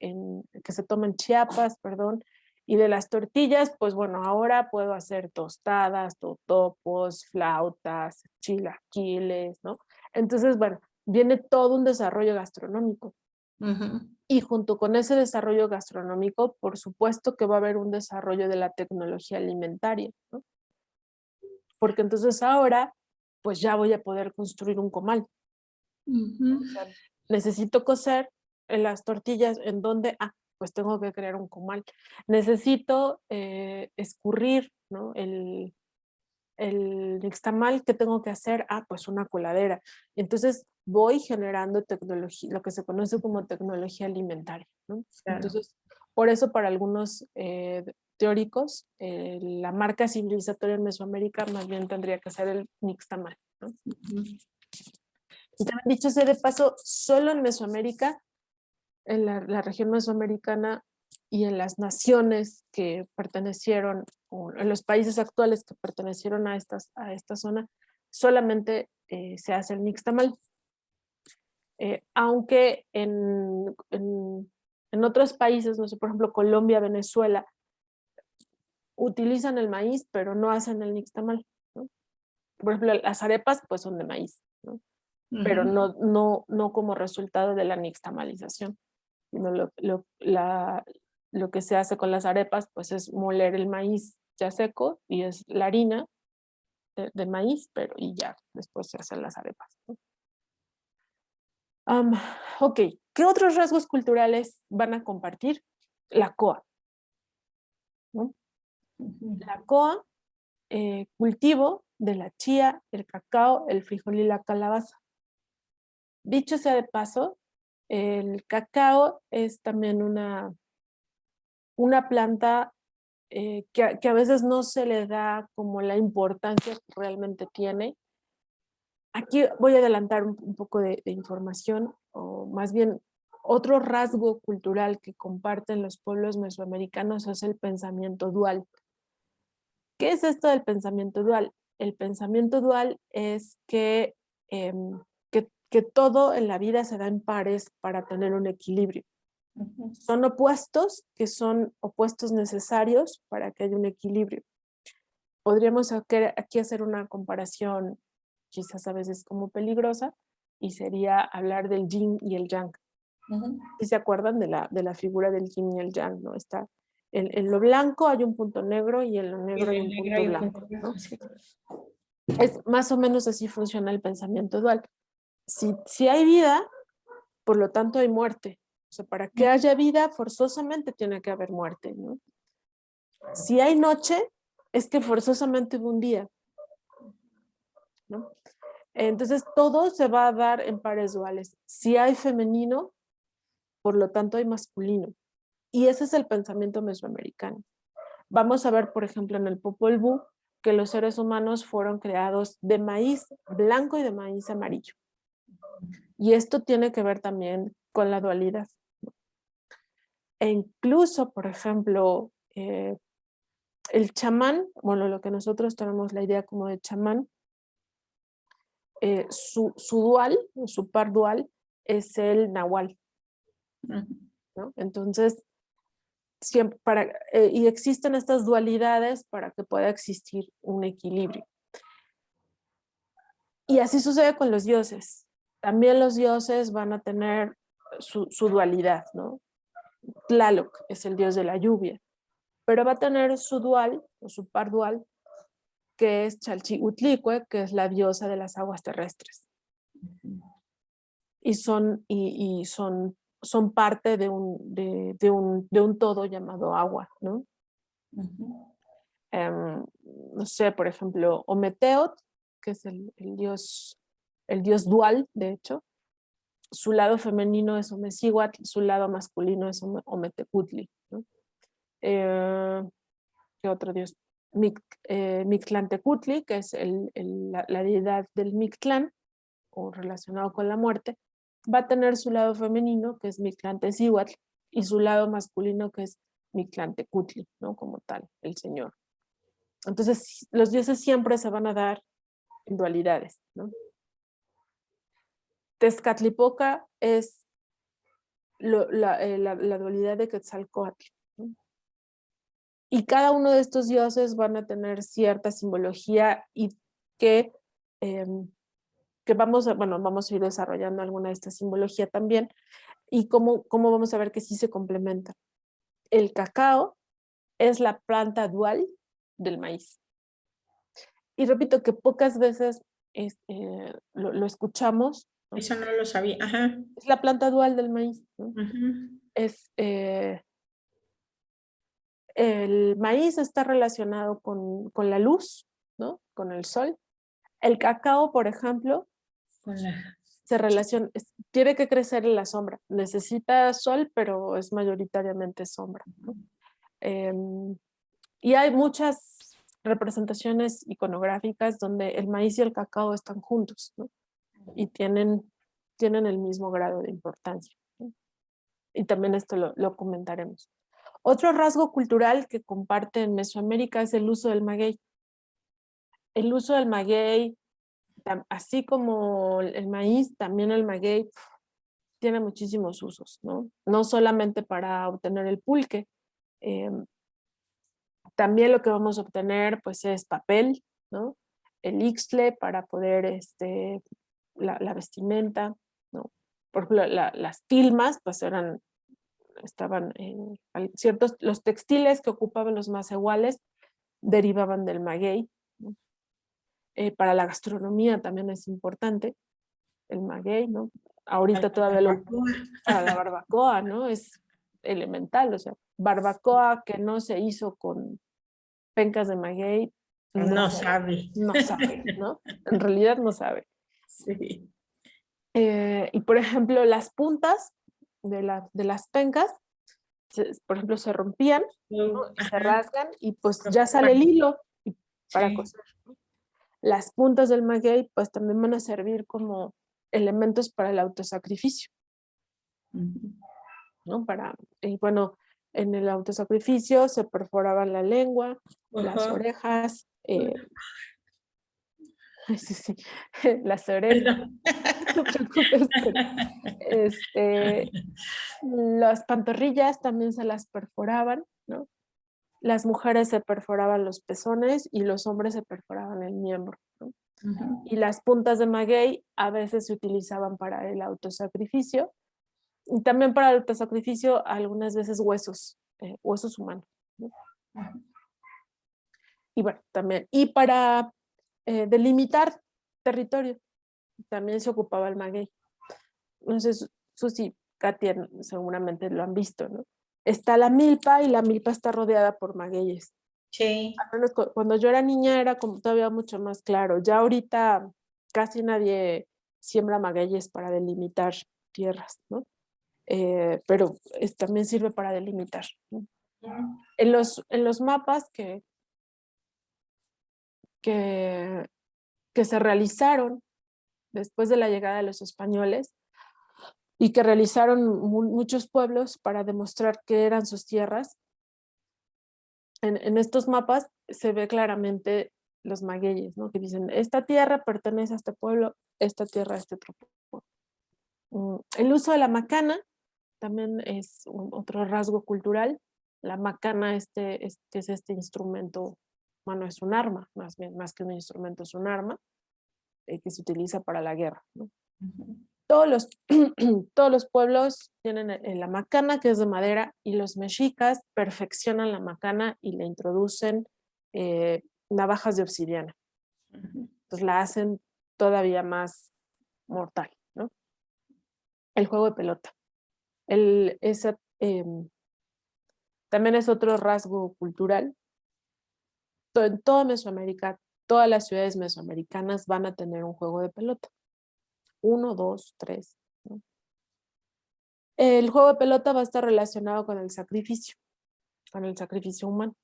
que se toma en Chiapas, perdón. Y de las tortillas, pues bueno, ahora puedo hacer tostadas, totopos, flautas, chilaquiles, ¿no? Entonces, bueno, viene todo un desarrollo gastronómico. Y junto con ese desarrollo gastronómico, por supuesto que va a haber un desarrollo de la tecnología alimentaria, ¿no? Porque entonces ahora, pues ya voy a poder construir un comal. O sea, necesito cocer las tortillas en donde, pues tengo que crear un comal. Necesito escurrir, ¿no? el nixtamal, ¿qué tengo que hacer? Pues una coladera. Entonces voy generando tecnología, lo que se conoce como tecnología alimentaria, ¿no? Claro. Entonces, por eso para algunos teóricos, la marca civilizatoria en Mesoamérica más bien tendría que ser el nixtamal, ¿no? Y también dicho sea de paso, solo en Mesoamérica, en la región mesoamericana y en las naciones que pertenecieron, o en los países actuales que pertenecieron a esta zona, solamente se hace el nixtamal. Aunque en otros países, no sé, por ejemplo, Colombia, Venezuela, utilizan el maíz, pero no hacen el nixtamal, ¿no? Por ejemplo, las arepas pues son de maíz, ¿no? Pero no como resultado de la nixtamalización, sino lo que se hace con las arepas pues es moler el maíz ya seco y es la harina de maíz, y ya después se hacen las arepas, ¿no? Ok, ¿qué otros rasgos culturales van a compartir? La COA, ¿no? La COA, cultivo de la chía, el cacao, el frijol y la calabaza. Dicho sea de paso, el cacao es también una planta que a veces no se le da como la importancia que realmente tiene. Aquí voy a adelantar un poco de información, o más bien otro rasgo cultural que comparten los pueblos mesoamericanos es el pensamiento dual. ¿Qué es esto del pensamiento dual? El pensamiento dual es que todo en la vida se da en pares para tener un equilibrio. Son opuestos que son opuestos necesarios para que haya un equilibrio. Podríamos aquí hacer una comparación quizás a veces como peligrosa y sería hablar del yin y el yang. ¿Sí se acuerdan de la figura del yin y el yang, ¿no? Está en lo blanco hay un punto negro y en lo negro hay un punto blanco, ¿no? Es más o menos así funciona el pensamiento dual. Si hay vida, por lo tanto hay muerte. O sea, para que haya vida, forzosamente tiene que haber muerte, ¿no? Si hay noche, es que forzosamente hubo un día, ¿no? Entonces, todo se va a dar en pares duales. Si hay femenino, por lo tanto hay masculino. Y ese es el pensamiento mesoamericano. Vamos a ver, por ejemplo, en el Popol Vuh, que los seres humanos fueron creados de maíz blanco y de maíz amarillo. Y esto tiene que ver también con la dualidad. E incluso, por ejemplo, el chamán, bueno, lo que nosotros tenemos la idea como de chamán, su dual, su par dual, es el nahual, ¿no? Entonces, siempre y existen estas dualidades para que pueda existir un equilibrio. Y así sucede con los dioses. También los dioses van a tener su dualidad, ¿no? Tlaloc es el dios de la lluvia, pero va a tener su dual, o su par dual, que es Chalchiutlicue, que es la diosa de las aguas terrestres. Y son parte de un todo llamado agua, ¿no? No sé, por ejemplo, Ometeotl, que es el dios dual, de hecho, su lado femenino es Omecíhuatl, su lado masculino es Ometecutli, ¿no? ¿Qué otro dios? Mictlantecutli, que es la deidad del Mictlán, o relacionado con la muerte, va a tener su lado femenino, que es Mictlantecíhuatl, y su lado masculino, que es Mictlantecutli, ¿no? Como tal, el señor. Entonces, los dioses siempre se van a dar en dualidades, ¿no? Tezcatlipoca es la dualidad de Quetzalcóatl, ¿no? Y cada uno de estos dioses van a tener cierta simbología y que vamos a ir desarrollando alguna de esta simbología también, y cómo vamos a ver que sí se complementan. El cacao es la planta dual del maíz. Y repito que pocas veces lo escuchamos, ¿no? Eso no lo sabía. Ajá. Es la planta dual del maíz, ¿no? Uh-huh. El maíz está relacionado con la luz, ¿no? Con el sol. El cacao, por ejemplo, tiene que crecer en la sombra. Necesita sol, pero es mayoritariamente sombra, ¿no? Y hay muchas representaciones iconográficas donde el maíz y el cacao están juntos, ¿no? Y tienen el mismo grado de importancia, ¿no? Y también esto lo comentaremos. Otro rasgo cultural que comparte en Mesoamérica es el uso del maguey. El uso del maguey, así como el maíz, también el maguey tiene muchísimos usos, ¿no? No solamente para obtener el pulque, también lo que vamos a obtener pues es papel, ¿no? El ixtle para poder, la vestimenta, ¿no? Por ejemplo, las tilmas pues estaban ciertos, los textiles que ocupaban los macehuales derivaban del maguey, ¿no? Para la gastronomía también es importante el maguey, ¿no? Ahorita todavía para la barbacoa, ¿no? Es elemental, o sea, barbacoa que no se hizo con pencas de maguey, no sabe. No sabe, ¿no? En realidad no sabe. Sí. Y por ejemplo, las puntas de las pencas, por ejemplo, se rompían, ¿no? Y se rasgan y pues ya sale el hilo para coser, ¿no? Las puntas del maguey pues también van a servir como elementos para el autosacrificio, ¿no? Y bueno, en el autosacrificio se perforaban la lengua, las orejas, sí, las orejas, no te preocupes, las pantorrillas también se las perforaban, ¿no? Las mujeres se perforaban los pezones y los hombres se perforaban el miembro, ¿no? Y las puntas de maguey a veces se utilizaban para el autosacrificio, y también para el autosacrificio algunas veces huesos humanos, ¿no? Y bueno, también, y para delimitar territorio, también se ocupaba el maguey. Entonces, Susi, Katia, seguramente lo han visto, ¿no? Está la milpa y la milpa está rodeada por magueyes. Sí. Cuando yo era niña era como todavía mucho más claro. Ya ahorita casi nadie siembra magueyes para delimitar tierras, ¿no? Pero también sirve para delimitar, ¿no? En los mapas que se realizaron después de la llegada de los españoles y que realizaron muchos pueblos para demostrar que eran sus tierras, en estos mapas se ve claramente los magueyes, ¿no? Que dicen, esta tierra pertenece a este pueblo, esta tierra a este otro pueblo. El uso de la macana también es otro rasgo cultural. La macana, que es este instrumento, bueno, es un arma, más bien, más que un instrumento, es un arma que se utiliza para la guerra, ¿no? Todos los pueblos tienen la macana, que es de madera, y los mexicas perfeccionan la macana y le introducen navajas de obsidiana. Entonces la hacen todavía más mortal, ¿no? El juego de pelota. También es otro rasgo cultural. En toda Mesoamérica, todas las ciudades mesoamericanas van a tener un juego de pelota. 1, 2, 3, ¿no? El juego de pelota va a estar relacionado con el sacrificio humano.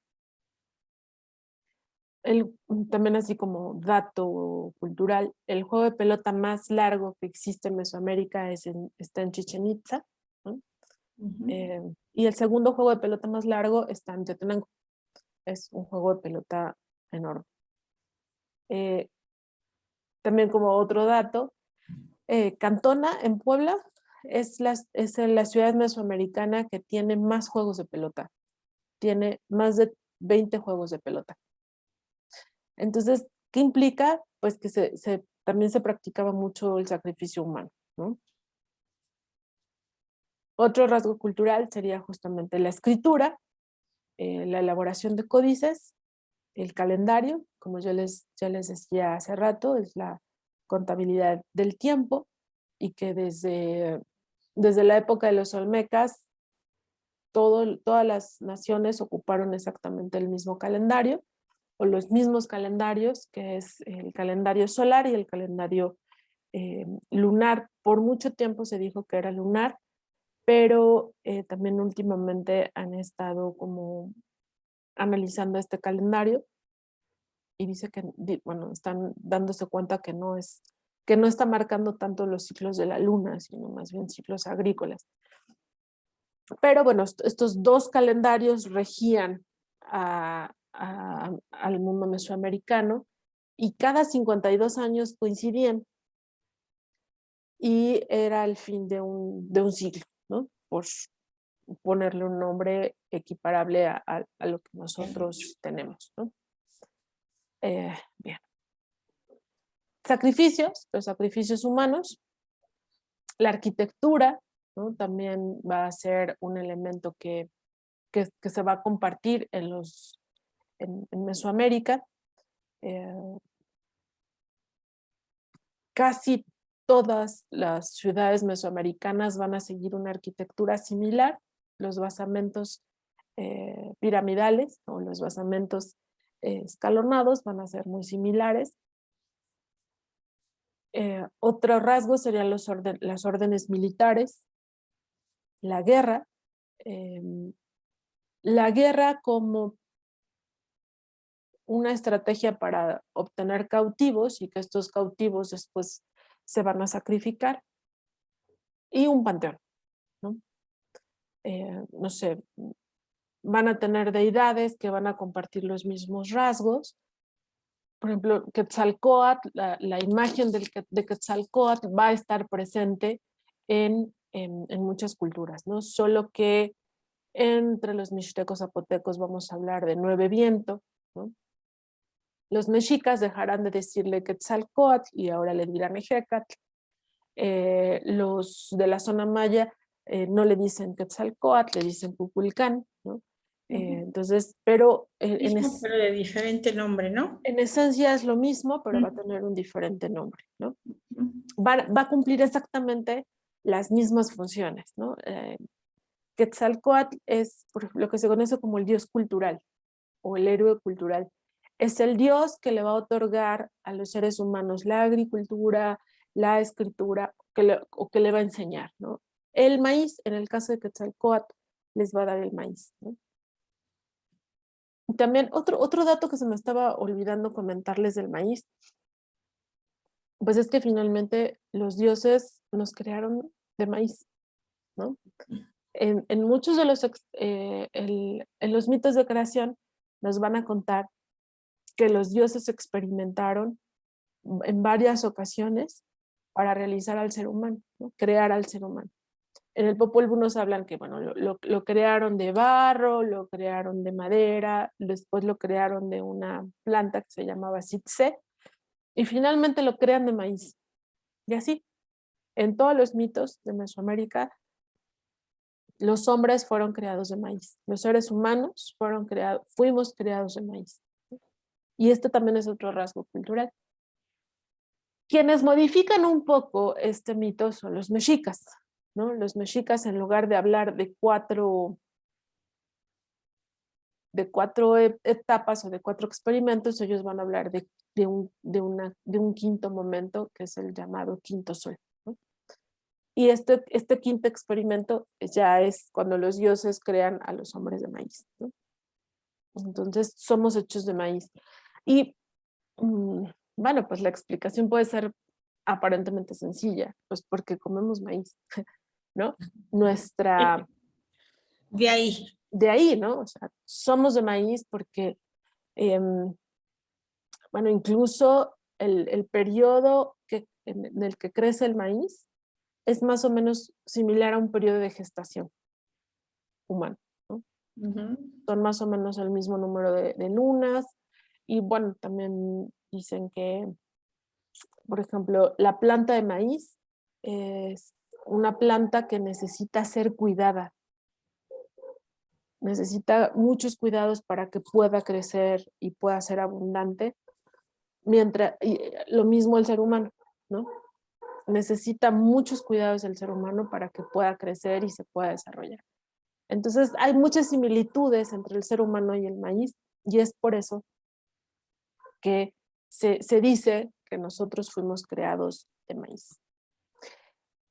También así como dato cultural, el juego de pelota más largo que existe en Mesoamérica está en Chichén Itzá, ¿no? Y el segundo juego de pelota más largo está en Teotihuacán. Es un juego de pelota enorme. También como otro dato, Cantona en Puebla es la ciudad mesoamericana que tiene más juegos de pelota. Tiene más de 20 juegos de pelota. Entonces, ¿qué implica? Pues que también se practicaba mucho el sacrificio humano, ¿no? Otro rasgo cultural sería justamente la escritura, la elaboración de códices, el calendario, como ya les decía hace rato, es la contabilidad del tiempo, y que desde la época de los olmecas, todas las naciones ocuparon exactamente el mismo calendario, o los mismos calendarios, que es el calendario solar y el calendario lunar. Por mucho tiempo se dijo que era lunar, pero también últimamente han estado como analizando este calendario y dice que, bueno, están dándose cuenta que no está marcando tanto los ciclos de la luna, sino más bien ciclos agrícolas. Pero bueno, estos dos calendarios regían al mundo mesoamericano, y cada 52 años coincidían, y era el fin de un siglo, ¿no? Por ponerle un nombre equiparable a lo que nosotros tenemos, ¿no? Bien. Los sacrificios humanos, la arquitectura, ¿no? También va a ser un elemento que se va a compartir en Mesoamérica. Casi todas las ciudades mesoamericanas van a seguir una arquitectura similar. Los basamentos piramidales o los basamentos escalonados van a ser muy similares. Otro rasgo serían las órdenes militares, la guerra. La guerra como una estrategia para obtener cautivos y que estos cautivos después se van a sacrificar, y un panteón, ¿no? No sé, van a tener deidades que van a compartir los mismos rasgos. Por ejemplo, Quetzalcóatl, la imagen de Quetzalcóatl va a estar presente en muchas culturas, ¿no? Solo que entre los mixtecos zapotecos vamos a hablar de 9 viento, ¿no? Los mexicas dejarán de decirle Quetzalcóatl y ahora le dirán Ejecatl. Los de la zona maya no le dicen Quetzalcóatl, le dicen Cuculcán, ¿no? Entonces, pero pero de diferente nombre, ¿no? En esencia es lo mismo, pero va a tener un diferente nombre, ¿no? Va a cumplir exactamente las mismas funciones, ¿no? Quetzalcóatl es lo que se conoce como el dios cultural o el héroe cultural. Es el dios que le va a otorgar a los seres humanos la agricultura, la escritura, o que le va a enseñar, ¿no? El maíz, en el caso de Quetzalcóatl, les va a dar el maíz, ¿no? Y también otro dato que se me estaba olvidando comentarles del maíz, pues es que finalmente los dioses nos crearon de maíz, ¿no? En muchos de en los mitos de creación nos van a contar que los dioses experimentaron en varias ocasiones para realizar al ser humano, ¿no? Crear al ser humano. En el Popol Vuh nos hablan que, bueno, lo crearon de barro, lo crearon de madera, después lo crearon de una planta que se llamaba Sitse, y finalmente lo crean de maíz. Y así, en todos los mitos de Mesoamérica, los hombres fueron creados de maíz. Los seres humanos fuimos creados de maíz. Y este también es otro rasgo cultural. Quienes modifican un poco este mito son los mexicas, ¿no? Los mexicas, en lugar de hablar de cuatro etapas o de 4 experimentos, ellos van a hablar de un quinto momento, que es el llamado quinto sol, ¿no? Y este quinto experimento ya es cuando los dioses crean a los hombres de maíz, ¿no? Entonces somos hechos de maíz. Y bueno, pues la explicación puede ser aparentemente sencilla, pues porque comemos maíz, ¿no? Nuestra, De ahí. de ahí, ¿no? O sea, somos de maíz porque, bueno, incluso el periodo en el que crece el maíz es más o menos similar a un periodo de gestación humano, ¿no? Son más o menos el mismo número de lunas. Y bueno, también dicen que, por ejemplo, la planta de maíz es una planta que necesita ser cuidada. Necesita muchos cuidados para que pueda crecer y pueda ser abundante. Y lo mismo el ser humano, ¿no? Necesita muchos cuidados el ser humano para que pueda crecer y se pueda desarrollar. Entonces hay muchas similitudes entre el ser humano y el maíz, y es por eso que se dice que nosotros fuimos creados de maíz.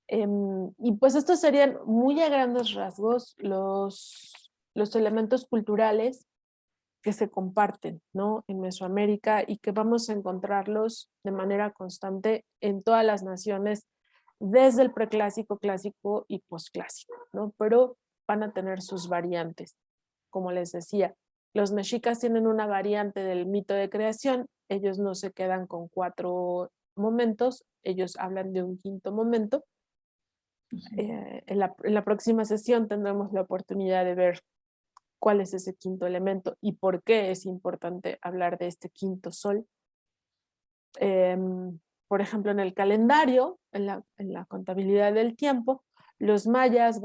Y pues estos serían muy a grandes rasgos los elementos culturales que se comparten, ¿no? En Mesoamérica, y que vamos a encontrarlos de manera constante en todas las naciones, desde el preclásico, clásico y posclásico, ¿no? Pero van a tener sus variantes. Como les decía, los mexicas tienen una variante del mito de creación. Ellos no se quedan con 4 momentos, ellos hablan de un quinto momento. En la próxima sesión tendremos la oportunidad de ver cuál es ese quinto elemento y por qué es importante hablar de este quinto sol. Por ejemplo, en el calendario, en la contabilidad del tiempo, los mayas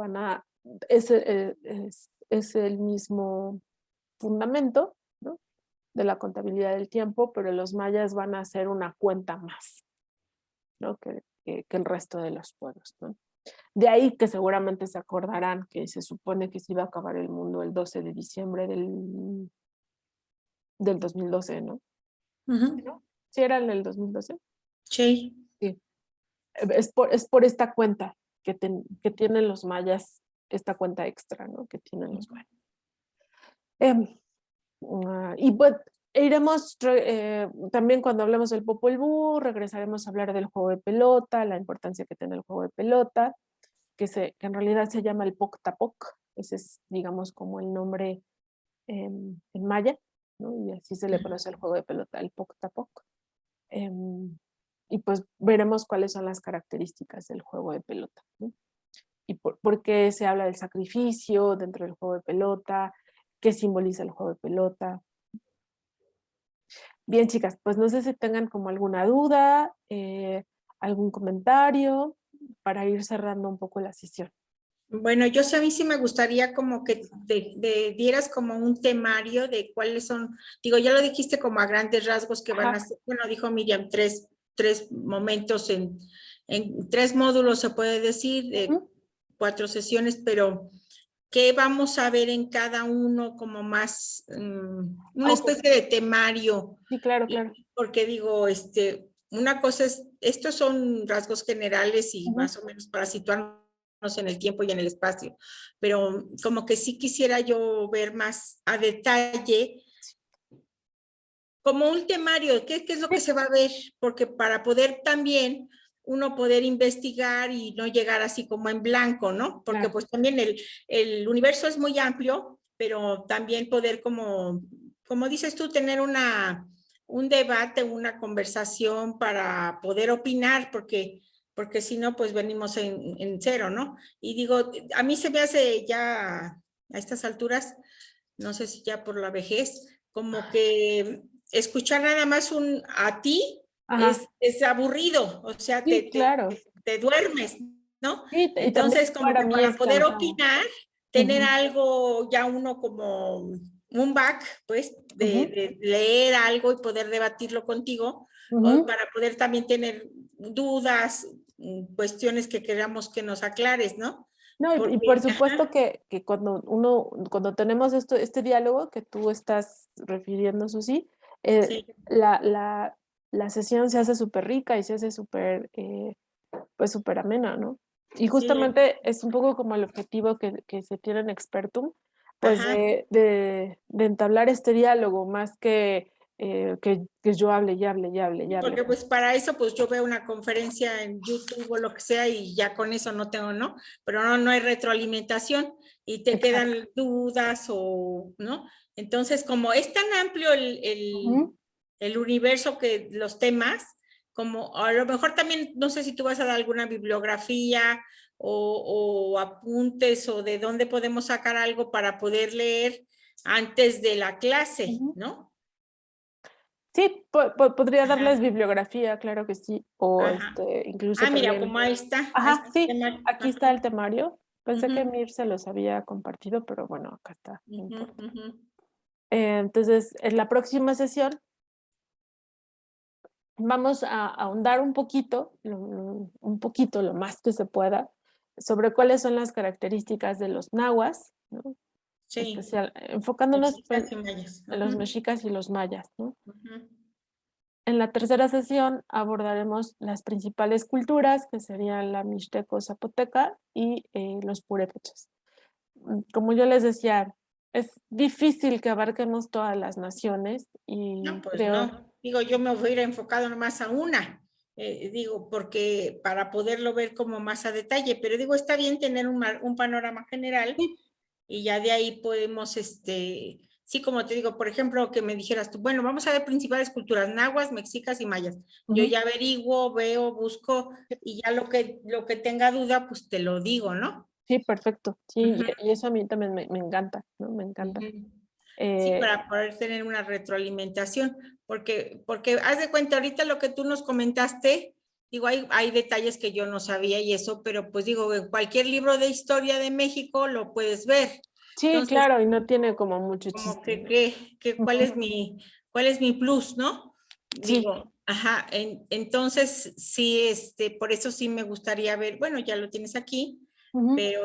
es el mismo fundamento, ¿no?, de la contabilidad del tiempo, pero los mayas van a hacer una cuenta más, ¿no?, que el resto de los pueblos, ¿no? De ahí que seguramente se acordarán que se supone que se iba a acabar el mundo el 12 de diciembre del 2012, ¿no? ¿Sí era en el 2012? Sí. Sí. Es por esta cuenta que tienen los mayas, esta cuenta extra, ¿no?, que tienen los mayas. Y pues iremos, también cuando hablemos del Popol Vuh, regresaremos a hablar del juego de pelota, la importancia que tiene el juego de pelota, que en realidad se llama el Poctapoc. Ese es, digamos, como el nombre en maya, ¿no? Y así se le conoce al juego de pelota, el Poctapoc. Y pues veremos cuáles son las características del juego de pelota, ¿no? Y por qué se habla del sacrificio dentro del juego de pelota, qué simboliza el juego de pelota. Bien, chicas, pues no sé si tengan como alguna duda, algún comentario para ir cerrando un poco la sesión. Bueno, a mí sí me gustaría como que dieras como un temario de cuáles son, digo, ya lo dijiste como a grandes rasgos que van a ser, bueno, dijo Miriam, tres momentos en 3 módulos, se puede decir, de 4 sesiones, pero ¿qué vamos a ver en cada uno como más, una especie de temario? Sí, claro, claro. Porque digo, una cosa es, estos son rasgos generales y más o menos para situarnos en el tiempo y en el espacio, pero como que sí quisiera yo ver más a detalle, como un temario, ¿qué es lo que se va a ver? Porque para poder también uno poder investigar y no llegar así como en blanco, ¿no? Porque Claro. pues también el universo es muy amplio, pero también poder como dices tú, tener un debate, una conversación para poder opinar, porque si no, pues venimos en cero, ¿no? Y digo, a mí se me hace ya a estas alturas, no sé si ya por la vejez, como que escuchar nada más a ti es aburrido, o sea, sí, claro. te duermes, ¿no? Sí, y también Entonces, como para que mí para es poder cansado. opinar, tener algo ya uno como un back, pues, de leer algo y poder debatirlo contigo, o para poder también tener dudas, cuestiones que queramos que nos aclares, ¿no? No, y por supuesto que cuando tenemos este diálogo que tú estás refiriendo, Susi, sí. la sesión se hace súper rica y se hace súper, pues súper amena, ¿no? Y justamente es un poco como el objetivo que se tiene en Expertum, pues Ajá. de entablar este diálogo, más que yo hable y hable y hable y hable. Porque pues para eso pues yo veo una conferencia en YouTube o lo que sea y ya con eso no tengo, ¿no? Pero no hay retroalimentación y te Exacto. quedan dudas o, ¿no? Entonces como es tan amplio Ujú. el universo que los temas, como a lo mejor también, no sé si tú vas a dar alguna bibliografía o apuntes o de dónde podemos sacar algo para poder leer antes de la clase, Ujú. ¿no? Sí, podría Ajá, darles bibliografía, claro que sí, o ajá. incluso Ah, mira, también. como ahí Ajá, está el sí, tema. aquí está Ajá. el temario. Pensé que Ujú, Mir se los había compartido, pero bueno, acá está, no ujú, importa. ujú. Entonces, en la próxima sesión vamos a ahondar un poquito, lo más que se pueda, sobre cuáles son las características de los nahuas, ¿no? Sí, Enfocándonos mexicas y mayas. en los Ujú, mexicas y los mayas, ¿no? ujú. En la tercera sesión abordaremos las principales culturas, que serían la mixteco-zapoteca y los purépechas. Como yo les decía, es difícil que abarquemos todas las naciones No, y pues creo, no. Digo, yo me hubiera enfocado nomás a una. Digo, porque para poderlo ver como más a detalle, pero digo, está bien tener un panorama general sí, y ya de ahí podemos, sí, como te digo, por ejemplo, que me dijeras tú, bueno, vamos a ver principales culturas, nahuas, mexicas y mayas. Yo ujú, ya averiguo, veo, busco y ya lo que tenga duda, pues te lo digo, ¿no? sí, perfecto, sí, Ujú, y eso a mí también me encanta, ¿no? Me encanta. ujú. Sí, Eh, para poder tener una retroalimentación, porque haz de cuenta, ahorita lo que tú nos comentaste, digo, hay detalles que yo no sabía y eso, pero pues digo, en cualquier libro de historia de México lo puedes ver. sí, Entonces, claro, y no tiene como mucho como chiste, que, ¿no? ¿cuál es Ujú, mi plus, no? sí, Digo, ajá, entonces sí, por eso sí me gustaría ver, bueno, ya lo tienes aquí, ujú. pero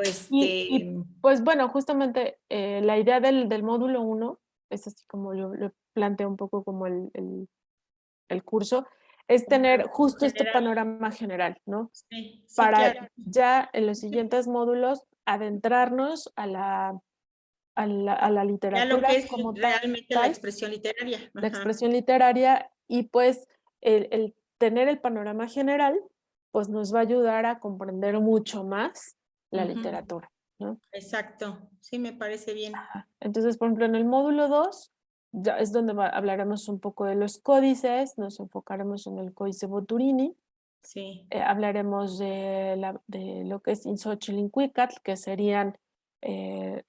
Pues bueno, justamente la idea del módulo 1 es así como yo lo planteo un poco como el curso, es como tener lo justo este general, panorama general, ¿no? sí, sí, Para claro. ya en los siguientes módulos adentrarnos a la Ya lo que literatura es como realmente la tal, expresión literaria. la Ajá. expresión literaria, y pues el tener el panorama general, pues nos va a ayudar a comprender mucho más la Ujú. literatura, ¿no? Exacto. Sí, me parece bien. Entonces, por ejemplo, en el módulo 2 ya es donde hablaremos un poco de los códices, nos enfocaremos en el códice Boturini, Sí. hablaremos de lo que es Inxochillincuicatl, que serían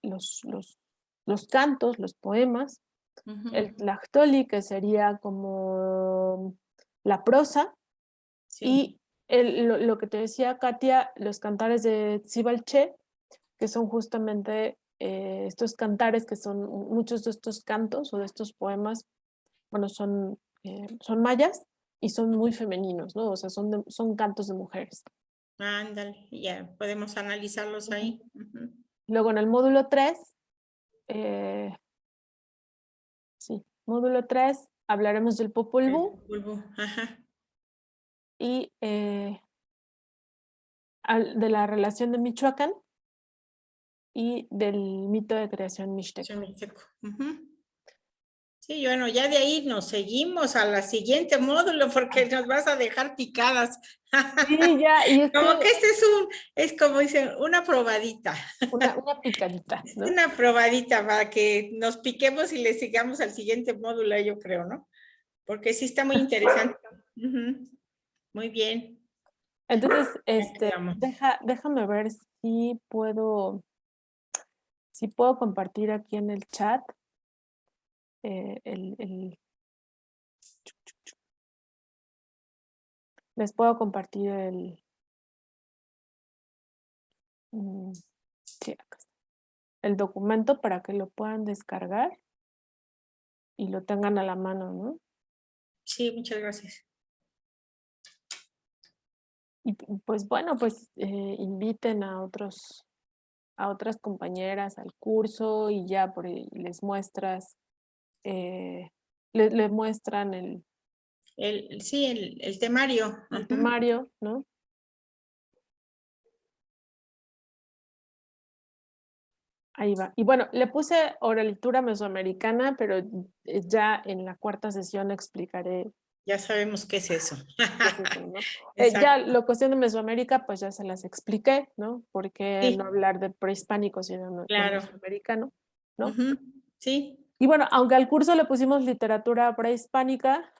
los cantos, los poemas, Ujú. el Tlachtoli, que sería como la prosa, Sí. y lo que te decía Katia, los cantares de Xibalché, que son justamente estos cantares, que son muchos de estos cantos o de estos poemas, bueno, son mayas y son muy femeninos, ¿no? O sea, son cantos de mujeres. Ándale, ya podemos analizarlos Ujú. ahí. Ujú. Luego en el módulo 3, sí, módulo 3 hablaremos del Popol El Vuh bulbo. Ajá. y de la relación de Michoacán y del mito de creación mixteco. Chemiteco. Ujú. Sí, bueno, ya de ahí nos seguimos a la siguiente módulo porque nos vas a dejar picadas. Sí, ya, y es Como que que es como dicen, una probadita. una picadita, Es ¿no? una probadita para que nos piquemos y le sigamos al siguiente módulo, yo creo, ¿no? Porque sí está muy interesante. Ujú. Muy bien. Entonces, Ya quedamos. déjame ver si puedo compartir aquí en el chat les puedo compartir sí, acá está, el documento para que lo puedan descargar y lo tengan a la mano, ¿no? Sí, muchas gracias. Y pues bueno, pues inviten a otras compañeras al curso y ya por ahí les muestras, le muestran Sí, el temario. el Ujú. temario, ¿no? Ahí va. Y bueno, le puse oralitura mesoamericana, pero ya en la cuarta sesión explicaré Ya sabemos qué es eso. qué es eso, ¿no? Ya Exacto. la cuestión de Mesoamérica, pues ya se las expliqué, ¿no? ¿Por qué Sí, no hablar de prehispánico sino de claro. mesoamericano, ¿no? Ujú, sí, Y bueno, aunque al curso le pusimos literatura prehispánica,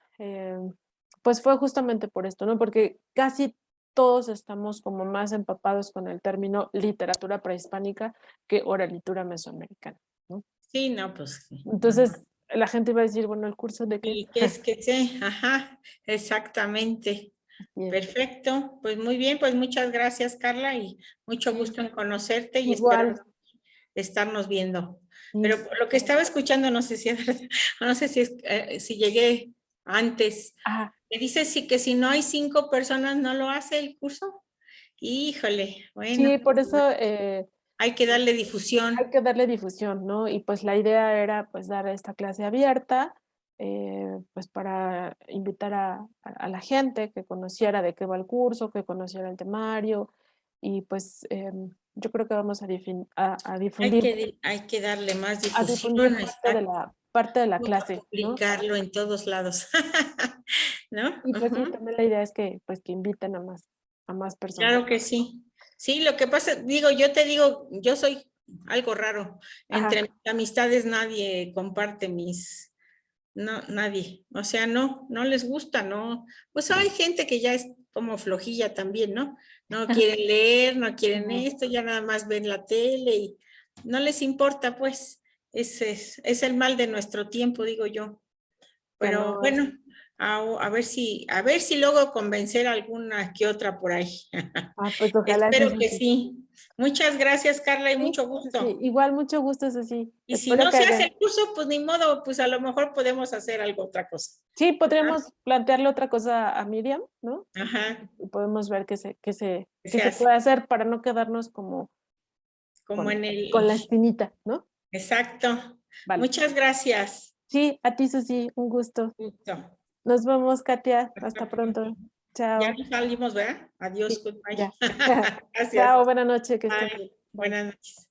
pues fue justamente por esto, ¿no? Porque casi todos estamos como más empapados con el término literatura prehispánica que oralitura mesoamericana, ¿no? sí, no, pues sí. Entonces, la gente iba a decir, bueno, ¿el curso de qué es? ¿Y qué es que sé? Ajá, exactamente. Bien. Perfecto, pues muy bien, pues muchas gracias, Carla, y mucho Sí, gusto en conocerte y espero igual. estarnos viendo. Sí, Pero por lo que estaba escuchando, no sé si es verdad, no sé si es, si llegué antes. ah, Me dices sí que si no hay 5 personas no lo hace el curso. Híjole, sí, bueno, por eso hay que darle hay difusión. que darle difusión, ¿no? Y pues la idea era pues dar esta clase abierta, pues para invitar a la gente que conociera de qué va el curso, que conociera el temario, y pues yo creo que vamos Hay que darle más a difusión, difundir parte de la vamos a clase, ¿no? publicarlo en todos lados. ¿No? Y pues sí, Ujú. también la idea es que pues que inviten a más personas. Claro que sí. Sí, lo que pasa, digo, yo te digo, yo soy algo raro. Ajá. Entre mis amistades nadie comparte no, nadie. O sea, no, no les gusta, no. Pues hay gente que ya es como flojilla también, ¿no? No quieren leer, no quieren Ujú. esto, ya nada más ven la tele y no les importa, pues. Es el mal de nuestro tiempo, digo yo. Que Pero no es. bueno, a ver si logro convencer a alguna que otra por ahí. Pues ojalá sí, Espero sí, que sí. sí. Muchas gracias, Carla, y Sí, mucho sí, sí. gusto. Igual mucho gusto, Ceci. Y si Espero no que se hace hagan. el curso, pues ni modo, pues a lo mejor podemos hacer algo otra cosa. Sí, ¿Verdad? podríamos plantearle otra cosa a Miriam, ¿no? Ajá, Y podemos ver que qué se se hace. puede hacer para no quedarnos como Como en con el... la espinita, ¿no? Exacto. Vale. Muchas gracias. Sí, a ti, Susi, un gusto. Gusto. Nos vemos, Katia. Hasta Hasta pronto. pronto. Ya Chao. nos salimos, ¿verdad? Adiós, Sí, goodbye. ya. Gracias. Chao, buena noche, que estén bien. Bye. Bye. Buenas noches.